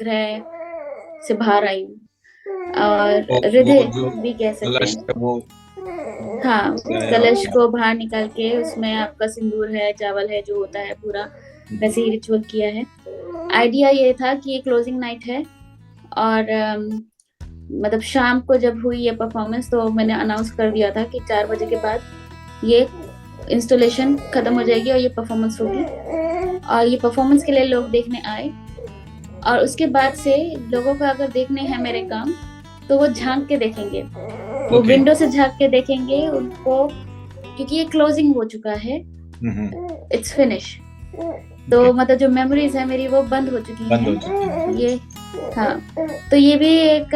गृह से बाहर आई और हृदय भी कह सकते हैं। हाँ, कलश को बाहर निकाल के उसमें आपका सिंदूर है, चावल है, जो होता है पूरा वैसे ही रिचुअल किया है। आइडिया ये था कि ये क्लोजिंग नाइट है और मतलब शाम को जब हुई ये परफॉर्मेंस तो मैंने अनाउंस कर दिया था कि 4 बजे के बाद ये इंस्टॉलेशन खत्म हो जाएगी और ये परफॉर्मेंस होगी। और ये परफॉर्मेंस के लिए लोग देखने आए और उसके बाद से लोगों को अगर देखने हैं मेरे काम तो वो झांक के देखेंगे, वो विंडो से झांक के देखेंगे उनको, क्योंकि ये क्लोजिंग हो चुका है, इट्स फिनिश। तो मतलब जो मेमोरीज है मेरी वो बंद हो चुकी हैं। ये हाँ, तो ये भी एक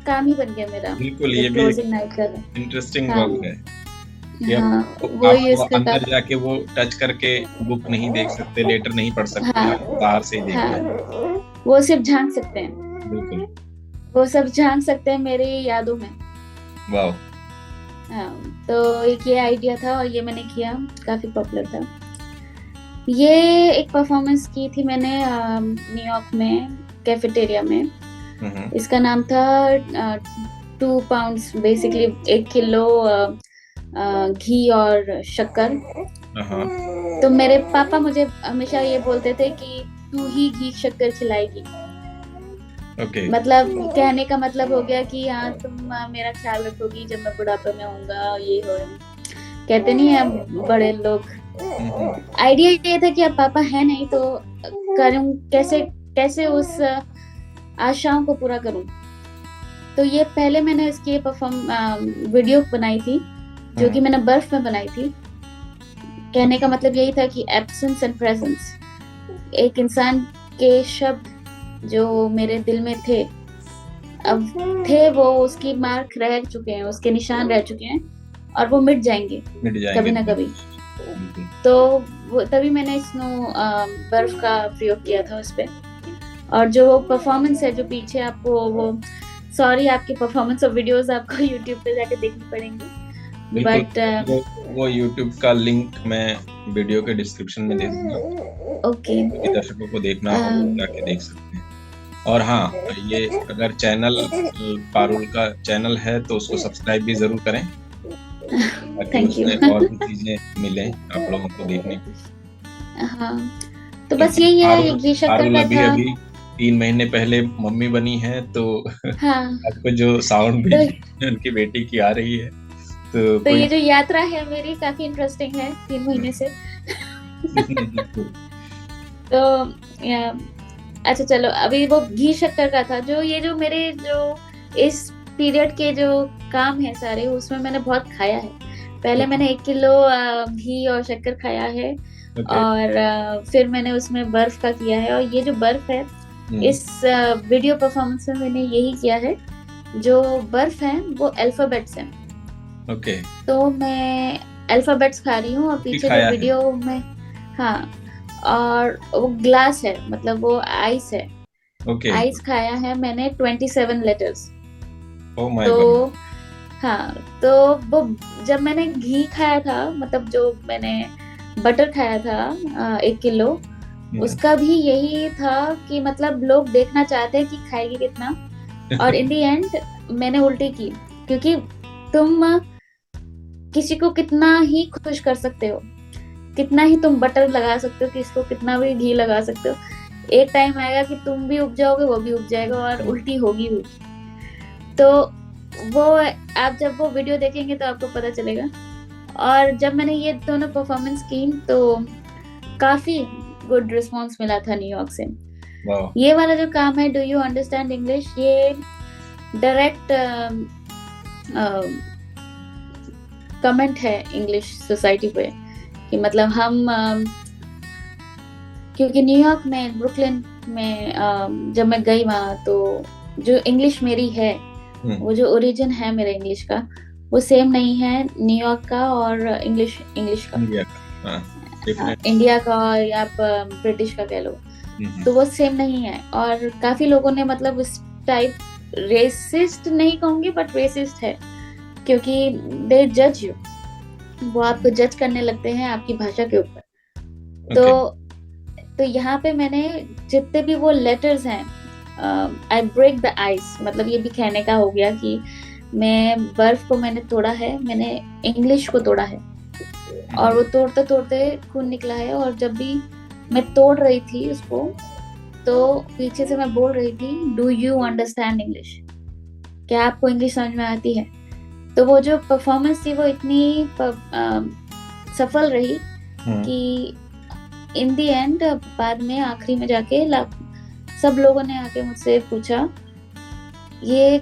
काम ही बन गया मेरा। बिल्कुल, ये भी क्लोजिंग नाइट का इंटरेस्टिंग वर्क है। वो अंदर जाके वो टच करके बुक नहीं देख सकते, लेटर नहीं पढ़ सकते, बाहर से ही देखते। वो सिर्फ झांक सकते हैं। बिल्कुल, वो सब झांक सकते हैं मेरी यादों में। वाह। हाँ, तो एक ये आइडिया था और ये मैंने किया, काफी पॉपुलर था। ये एक परफॉर्मेंस की थी मैंने न्यूयॉर्क में कैफेटेरिया में। इसका नाम था 2 पाउंड्स, बेसिकली 1 किलो घी और शक्कर। तो मेरे पापा मुझे हमेशा ये बोलते थे कि तू ही घी शक्कर खिलाएगी। मतलब कहने का मतलब हो गया कि हाँ तुम मेरा ख्याल रखोगी जब मैं बुढ़ापे में होऊंगा, ये हो। कहते नहीं है बड़े लोग। आइडिया ये था कि अब पापा है नहीं तो करूं कैसे उस आशाओं को पूरा करूं। तो ये पहले मैंने इसकी वीडियो बनाई थी जो कि मैंने बर्फ में बनाई थी। कहने का मतलब यही था कि एब्सेंस एंड प्रेजेंस, एक इंसान के शब्द जो मेरे दिल में थे अब थे, वो उसकी मार्क रह चुके हैं, उसके निशान रह चुके हैं और वो मिट जाएंगे कभी ना कभी। तो तभी मैंने स्नो बर्फ का प्रयोग किया था उस पे। और जो परफॉर्मेंस है जो पीछे आपको वो, सॉरी आपकी परफॉर्मेंस और वीडियोस आपको यूट्यूब पे जाके देखनी पड़ेंगी, बट वो यूट्यूब का लिंक मैं वीडियो के डिस्क्रिप्शन में दे दूंगा। ओके, दर्शकों को देखना जाके देख सकते हैं। और हाँ, ये अगर चैनल पारुल का चैनल है तो उसको सब्सक्राइब भी जरूर करें ताकि उसमें और भी चीजें मिले आप लोगों को देखने को। हाँ, तो बस यही है, ये शक्कर का था। अभी 3 महीने पहले मम्मी बनी है तो हाँ, आपको जो साउंड भी उनकी बेटी की आ रही है तो ये जो यात्रा है मेरी काफी इंटरेस्टिंग है 3 महीने से। तो अच्छा चलो, अभी वो घी शक्कर का था जो मेरे जो इस पीरियड के जो काम है सारे, उसमें मैंने बहुत खाया है। पहले मैंने 1 किलो घी और शक्कर खाया है और फिर मैंने उसमें बर्फ का किया है। और ये जो बर्फ है इस वीडियो परफॉर्मेंस में मैंने यही किया है। जो बर्फ है वो अल्फाबेट्स हैं। तो मैं अल्फाबेट्स खा रही हूँ और पीछे जो वीडियो में, हाँ, और वो ग्लास है, मतलब वो आइस है। आइस खाया है मैंने 27 लेटर्स। तो हाँ, तो वो जब मैंने घी खाया था, मतलब जो मैंने बटर खाया था 1 किलो, उसका भी यही था कि मतलब लोग देखना चाहते हैं कि खाएगी कितना, और इन द एंड मैंने उल्टी की, क्योंकि तुम किसी को कितना ही खुश कर सकते हो, कितना ही तुम बटर लगा सकते हो, किसी को कितना भी घी लगा सकते हो, एक टाइम आएगा कि तुम भी उब जाओगे, वो भी उब जाएगा, और उल्टी होगी होगी। तो वो आप जब वो वीडियो देखेंगे तो आपको पता चलेगा। और जब मैंने ये दोनों परफॉर्मेंस की तो काफी गुड रिस्पांस मिला था न्यूयॉर्क से। वाह, ये वाला जो काम है, डू यू अंडरस्टैंड इंग्लिश, ये डायरेक्ट कमेंट है इंग्लिश सोसाइटी पे, कि मतलब हम क्योंकि न्यूयॉर्क में, ब्रुकलिन में जब मैं गई वहाँ, तो जो इंग्लिश मेरी है, वो जो ओरिजिन है मेरे इंग्लिश का, वो सेम नहीं है न्यूयॉर्क का और इंग्लिश का, इंडिया का, इंडिया का या आप ब्रिटिश का कह लो, तो वो सेम नहीं है। और काफी लोगों ने मतलब इस टाइप, रेसिस्ट नहीं कहूंगी बट रेसिस्ट है, क्योंकि दे जज यू, वो आपको जज करने लगते हैं आपकी भाषा के ऊपर। तो यहाँ पे मैंने जितने भी वो लेटर्स हैं, आई ब्रेक द आइस, मतलब ये भी कहने का हो गया कि मैं बर्फ को मैंने तोड़ा है, मैंने इंग्लिश को तोड़ा है, और वो तोड़ते तोड़ते खून निकला है। और जब भी मैं तोड़ रही थी उसको, तो पीछे से मैं बोल रही थी, डू यू अंडरस्टैंड इंग्लिश, क्या आपको इंग्लिश समझ में आती है। तो वो जो परफॉर्मेंस थी वो इतनी सफल रही कि इन दी एंड बाद में आखिरी में जाके सब लोगों ने आके मुझसे पूछा, ये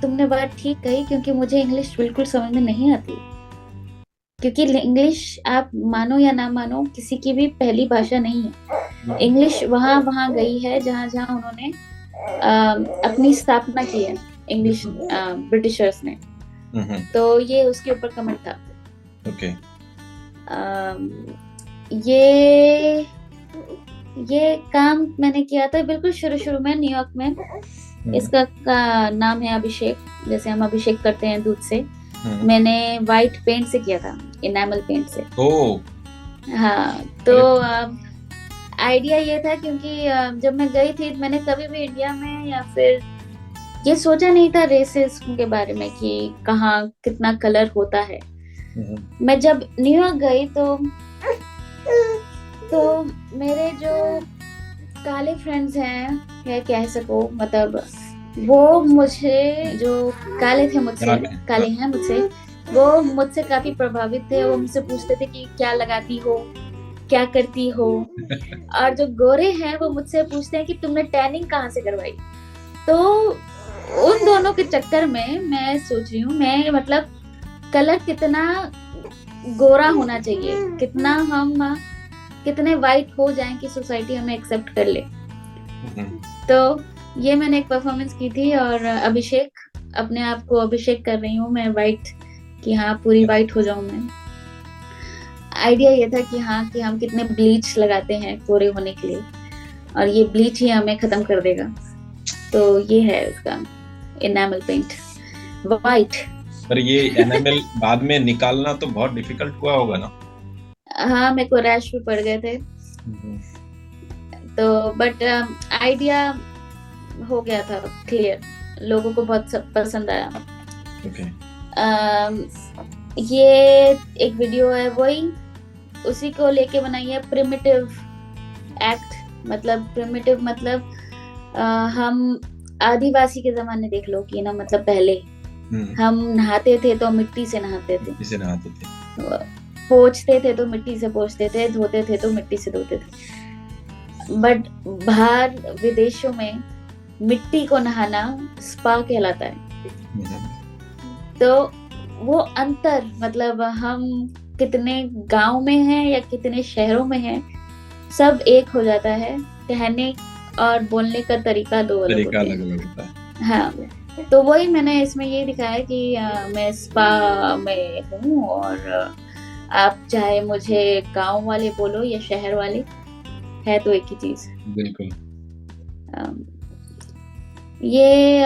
तुमने बात ठीक कही, क्योंकि मुझे इंग्लिश बिल्कुल समझ में नहीं आती, क्योंकि इंग्लिश आप मानो या ना मानो किसी की भी पहली भाषा नहीं है। इंग्लिश वहां गई है जहां जहां उन्होंने अपनी स्थापना की है, इंग्लिश ब्रिटिशर्स ने। तो ये उसके ऊपर कमेंट था। ओके। ये काम मैंने किया था बिल्कुल शुरू में न्यूयॉर्क में। इसका का नाम है अभिषेक, जैसे हम अभिषेक करते हैं दूध से। मैंने वाइट पेंट से किया था, इनामल पेंट से। हाँ, तो आइडिया ये था क्योंकि जब मैं गई थी, मैंने कभी भी इंडिया में या फिर ये सोचा नहीं था रेसिज्म के बारे में कि कहाँ कितना कलर होता है। मैं जब न्यूयॉर्क गई तो मेरे जो काले फ्रेंड्स हैं, या कह सको, मतलब वो मुझे, जो काले थे मुझसे, काले हैं मुझसे, वो मुझसे काफी प्रभावित थे। वो मुझसे पूछते थे कि क्या लगाती हो, क्या करती हो। और जो गोरे हैं वो मुझसे पूछते हैं कि तुमने टैनिंग कहाँ से करवाई। तो उन दोनों के चक्कर में मैं सोच रही हूँ, मैं मतलब कलर कितना गोरा होना चाहिए, कितने वाइट हो जाएं कि सोसाइटी हमें एक्सेप्ट कर ले। तो ये मैंने एक परफॉर्मेंस की थी, और अभिषेक, अपने आप को अभिषेक कर रही हूँ मैं, वाइट, कि हाँ पूरी वाइट हो जाऊं मैं। आइडिया ये था कि हाँ, कि हम कितने ब्लीच लगाते हैं गोरे होने के लिए, और ये ब्लीच ही हमें खत्म कर देगा। तो ये है उसका एनामल पेंट, वाइट। पर ये एनामल बाद में निकालना तो बहुत डिफिकल्ट हुआ होगा ना? हाँ, मेरे को रैश भी पड़ गए थे। तो बट आइडिया हो गया था क्लियर, लोगों को बहुत पसंद आया। ये एक वीडियो है, वही उसी को लेके बनाई है, प्रिमिटिव एक्ट। मतलब प्रिमिटिव मतलब हम आदिवासी के जमाने देख लो कि ना, मतलब पहले हम नहाते थे तो मिट्टी से नहाते थे, पोंछते थे तो मिट्टी से पोंछते थे, धोते थे तो मिट्टी से धोते थे। बट बाहर विदेशों में मिट्टी को नहाना स्पा कहलाता है। तो वो अंतर, मतलब हम कितने गांव में हैं या कितने शहरों में हैं, सब एक हो जाता है। कहने और बोलने का तरीका दो अलग होता है। हाँ, तो वही मैंने इसमें ये दिखाया कि मैं स्पा में हूँ, और आप चाहे मुझे गांव वाले बोलो या शहर वाले, है तो एक ही चीज। बिल्कुल। ये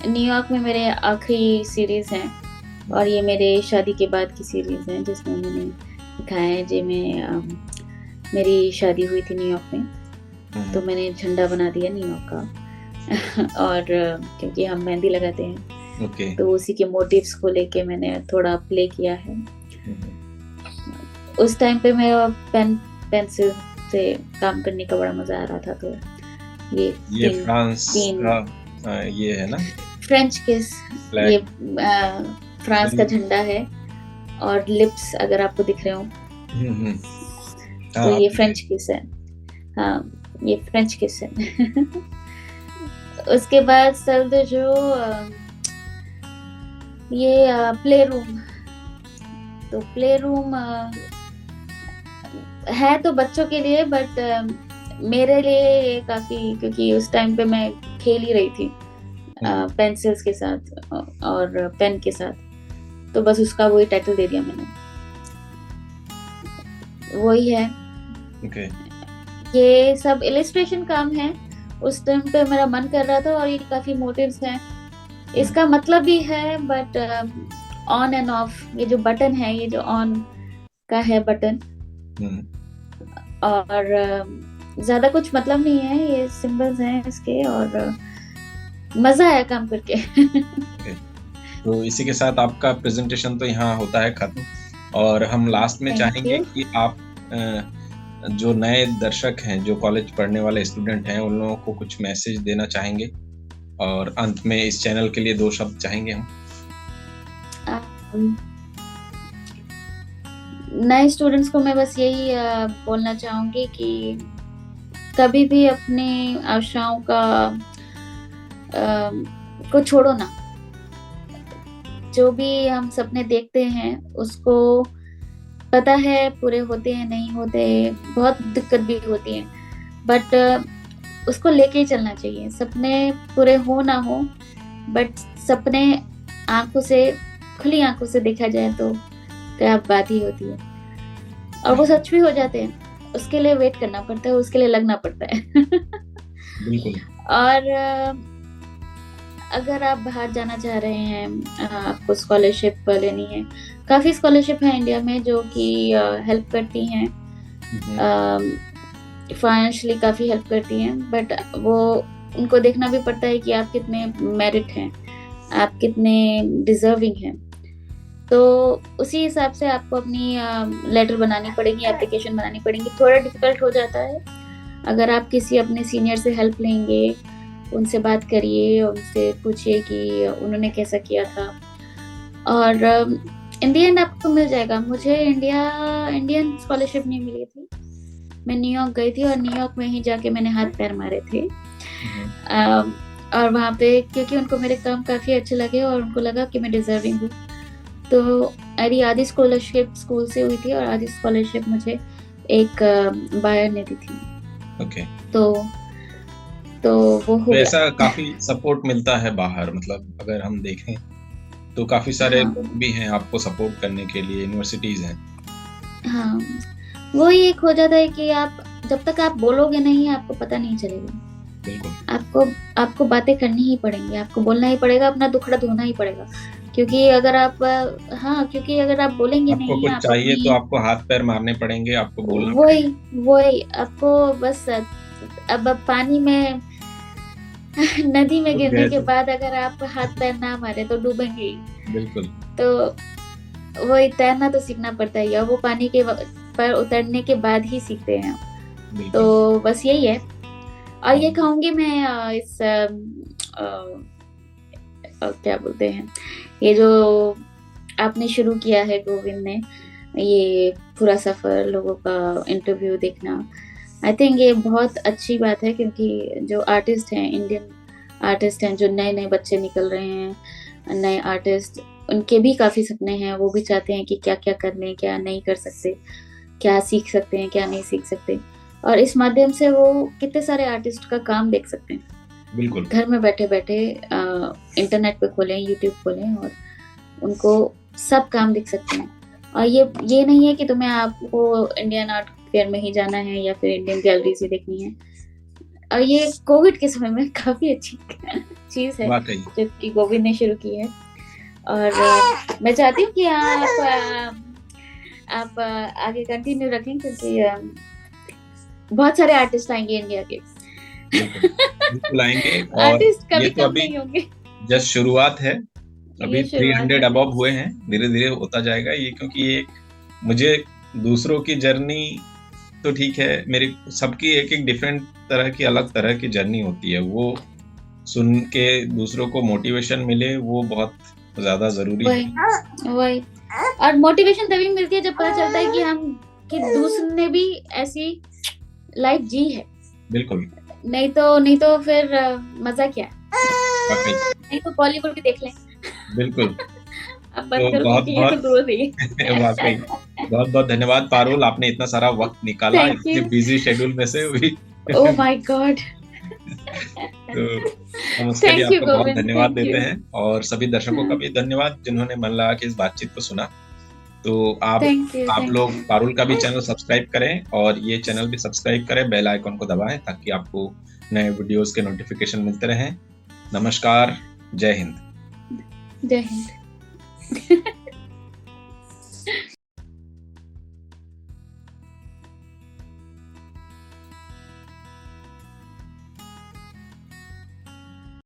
न्यूयॉर्क में मेरे आखिरी सीरीज हैं, और ये मेरे शादी के बाद की सीरीज है जिसमें मैंने दिखाया है जी मैं मेरी शादी हुई थी न्यूयॉर्क में, तो मैंने झंडा बना दिया न्यूयॉर्क का और क्योंकि हम मेहंदी लगाते हैं, तो उसी के मोटिव्स को लेके मैंने थोड़ा प्ले किया है। उस टाइम पे मेरा पेंसिल से काम करने का बड़ा मजा आ रहा था। तो ये फ्रांस का ये है ना, फ्रेंच किस, ये फ्रांस का झंडा है, और लिप्स अगर आपको दिख रहे हो तो ये फ्रेंच किस है। हाँ, ये फ्रेंच किस है। उसके बाद सर्द जो ये प्ले रूम, तो प्ले रूम है तो बच्चों के लिए, बट मेरे लिए काफी, क्योंकि उस टाइम पे मैं खेल ही रही थी पेंसिल्स के साथ और पेन के साथ, तो बस उसका वही टाइटल दे दिया मैंने, वही है। ये सब इलस्ट्रेशन काम है, उस टाइम पे मेरा मन कर रहा था, और ये काफी मोटिव्स हैं, इसका मतलब भी है, बट ऑन एंड ऑफ, ये जो बटन है, ये जो ऑन का है बटन, और ज्यादा कुछ मतलब नहीं है, ये सिंबल्स हैं इसके, और मजा आया काम करके। तो इसी के साथ आपका प्रेजेंटेशन तो यहाँ होता है खत्म, और हम लास्ट में चाहेंगे कि आप जो नए दर्शक हैं, जो कॉलेज पढ़ने वाले स्टूडेंट हैं, उन लोगों को कुछ मैसेज देना चाहेंगे, और अंत में इस चैनल के लिए 2 शब्द चाहेंगे हम। नए स्टूडेंट्स को मैं बस यही बोलना चाहूंगी कि कभी भी अपनी आशाओं को छोड़ो ना। जो भी हम सपने देखते हैं उसको पता है पूरे होते हैं नहीं होते, बहुत दिक्कत भी होती है, बट उसको लेके ही चलना चाहिए। सपने पूरे हो ना हो, बट सपने आंखों से, खुली आंखों से देखा जाए तो क्या बात ही होती है, और वो सच भी हो जाते हैं। उसके लिए वेट करना पड़ता है, उसके लिए लगना पड़ता है। और अगर आप बाहर जाना चाह रहे हैं, आपको स्कॉलरशिप लेनी है, काफ़ी स्कॉलरशिप है इंडिया में जो कि हेल्प करती हैं, फाइनेंशियली काफ़ी हेल्प करती हैं, बट वो उनको देखना भी पड़ता है कि आप कितने मेरिट हैं, आप कितने डिजर्विंग हैं। तो उसी हिसाब से आपको अपनी लेटर बनानी पड़ेगी, एप्लीकेशन बनानी पड़ेगी। थोड़ा डिफिकल्ट हो जाता है, अगर आप किसी अपने सीनियर से हेल्प लेंगे, उनसे बात करिए, उनसे पूछिए कि उन्होंने कैसा किया था, और इन द एंड आपको मिल जाएगा। मुझे इंडियन स्कॉलरशिप नहीं मिली थी, मैं न्यूयॉर्क गई थी, और न्यूयॉर्क में ही जाके मैंने हाथ पैर मारे थे, और वहाँ पे क्योंकि उनको मेरे काम काफ़ी अच्छे लगे और उनको लगा कि मैं डिजर्विंग हूँ, तो मेरी आधी स्कॉलरशिप स्कूल से हुई थी और आधी स्कॉलरशिप मुझे एक बायर ने दी थी। तो वो हो ऐसा काफी सपोर्ट मिलता है बाहर, मतलब अगर हम देखें तो काफी सारे लोग भी हैं आपको सपोर्ट करने के लिए, यूनिवर्सिटीज हैं। हाँ, वो ही एक हो जाता है कि आप जब तक आप बोलोगे नहीं, आपको पता नहीं चलेगा। बिल्कुल, आपको बातें करनी ही पड़ेंगी, आपको बोलना ही पड़ेगा, अपना दुखड़ा धोना ही पड़ेगा, क्योंकि अगर आप बोलेंगे नहीं, आपको कुछ चाहिए तो आपको हाथ पैर मारने पड़ेंगे, आपको बोलना वही आपको बस। अब पानी में नदी में गिरने के बाद अगर आप हाथ पैर ना मारे तो डूबेंगे ही। बिल्कुल, तो वही तैरना तो सीखना पड़ता है, या वो पानी के पर उतरने के बाद ही सीखते हैं। तो बस यही है। और ये कहूंगी मैं, इस क्या बोलते हैं, ये जो आपने शुरू किया है गोविंद ने, ये पूरा सफर लोगों का इंटरव्यू देखना, आई थिंक ये बहुत अच्छी बात है, क्योंकि जो आर्टिस्ट हैं, इंडियन आर्टिस्ट हैं, जो नए नए बच्चे निकल रहे हैं, नए आर्टिस्ट, उनके भी काफ़ी सपने हैं, वो भी चाहते हैं कि क्या क्या कर लें, क्या नहीं कर सकते, क्या सीख सकते हैं, क्या नहीं सीख सकते, और इस माध्यम से वो कितने सारे आर्टिस्ट का काम देख सकते हैं। बिल्कुल, घर में बैठे बैठे इंटरनेट पे खोलें, यूट्यूब खोलें, और उनको सब काम दिख सकते हैं। और ये नहीं है कि तुम्हें आपको इंडियन आर्ट फेयर में ही जाना है या फिर इंडियन गैलरीज ही देखनी है। और ये कोविड के समय में काफी अच्छी चीज़ है वाक़ई। जो कि गोविंद ने शुरू की है। और मैं चाहती हूँ कि आप आगे कंटिन्यू रखें, क्योंकि बहुत सारे आर्टिस्ट आएँगे इंडिया के। बिल्कुल, बिल्कुल आएँगे और आर्टिस्ट ये कभी तो कम अभी नहीं होंगे। जस्ट शुरुआत है। अभी ये शुरुआत 300 है। अबव हुए हैं, धीरे-धीरे होता जाएगा ये, क्योंकि ये मुझे दूसरों की जर्नी तो ठीक है, मेरी सबकी एक-एक डिफरेंट तरह की, अलग तरह की जर्नी होती है। वो सुन के दूसरों को मोटिवेशन मिले, वो बहुत ज़्यादा ज़रूरी है। वही और मोटिवेशन तभी मिलती है जब पता चलता है कि दूसरे ने भी ऐसी लाइफ जी है। बिल्कुल, नहीं तो फिर मजा क्या, वाक़ई, नहीं तो बॉलीवुड भी देख लें। बिल्कुल। अब तो बंद कर दूंगी, ये तो बहुत-बहुत दूर रही। वाक़ई, बहुत-बहुत धन्यवाद पारुल, आपने इतना सारा वक़्त निकाला थैंक इतने यू। बिज़ी शेड्यूल में से भी। Oh my God. तो हम उसके लिए थैंक यू आपको बहुत गोविंद, धन्यवाद थैंक देते यू। हैं और सभी दर्शकों का भी धन्यवाद जिन्होंने मन लगा के इस बातचीत को सुना। तो थैंक यू, आप थैंक लोग यू। पारुल का भी चैनल सब्सक्राइब करें और ये चैनल भी सब्सक्राइब करें, बेल आइकन को दबाएँ ताकि आपको नए वीडियोज़ के नोटिफ़िकेशन मिलते रहें। नमस्कार, जय हिंद। जय हिंद।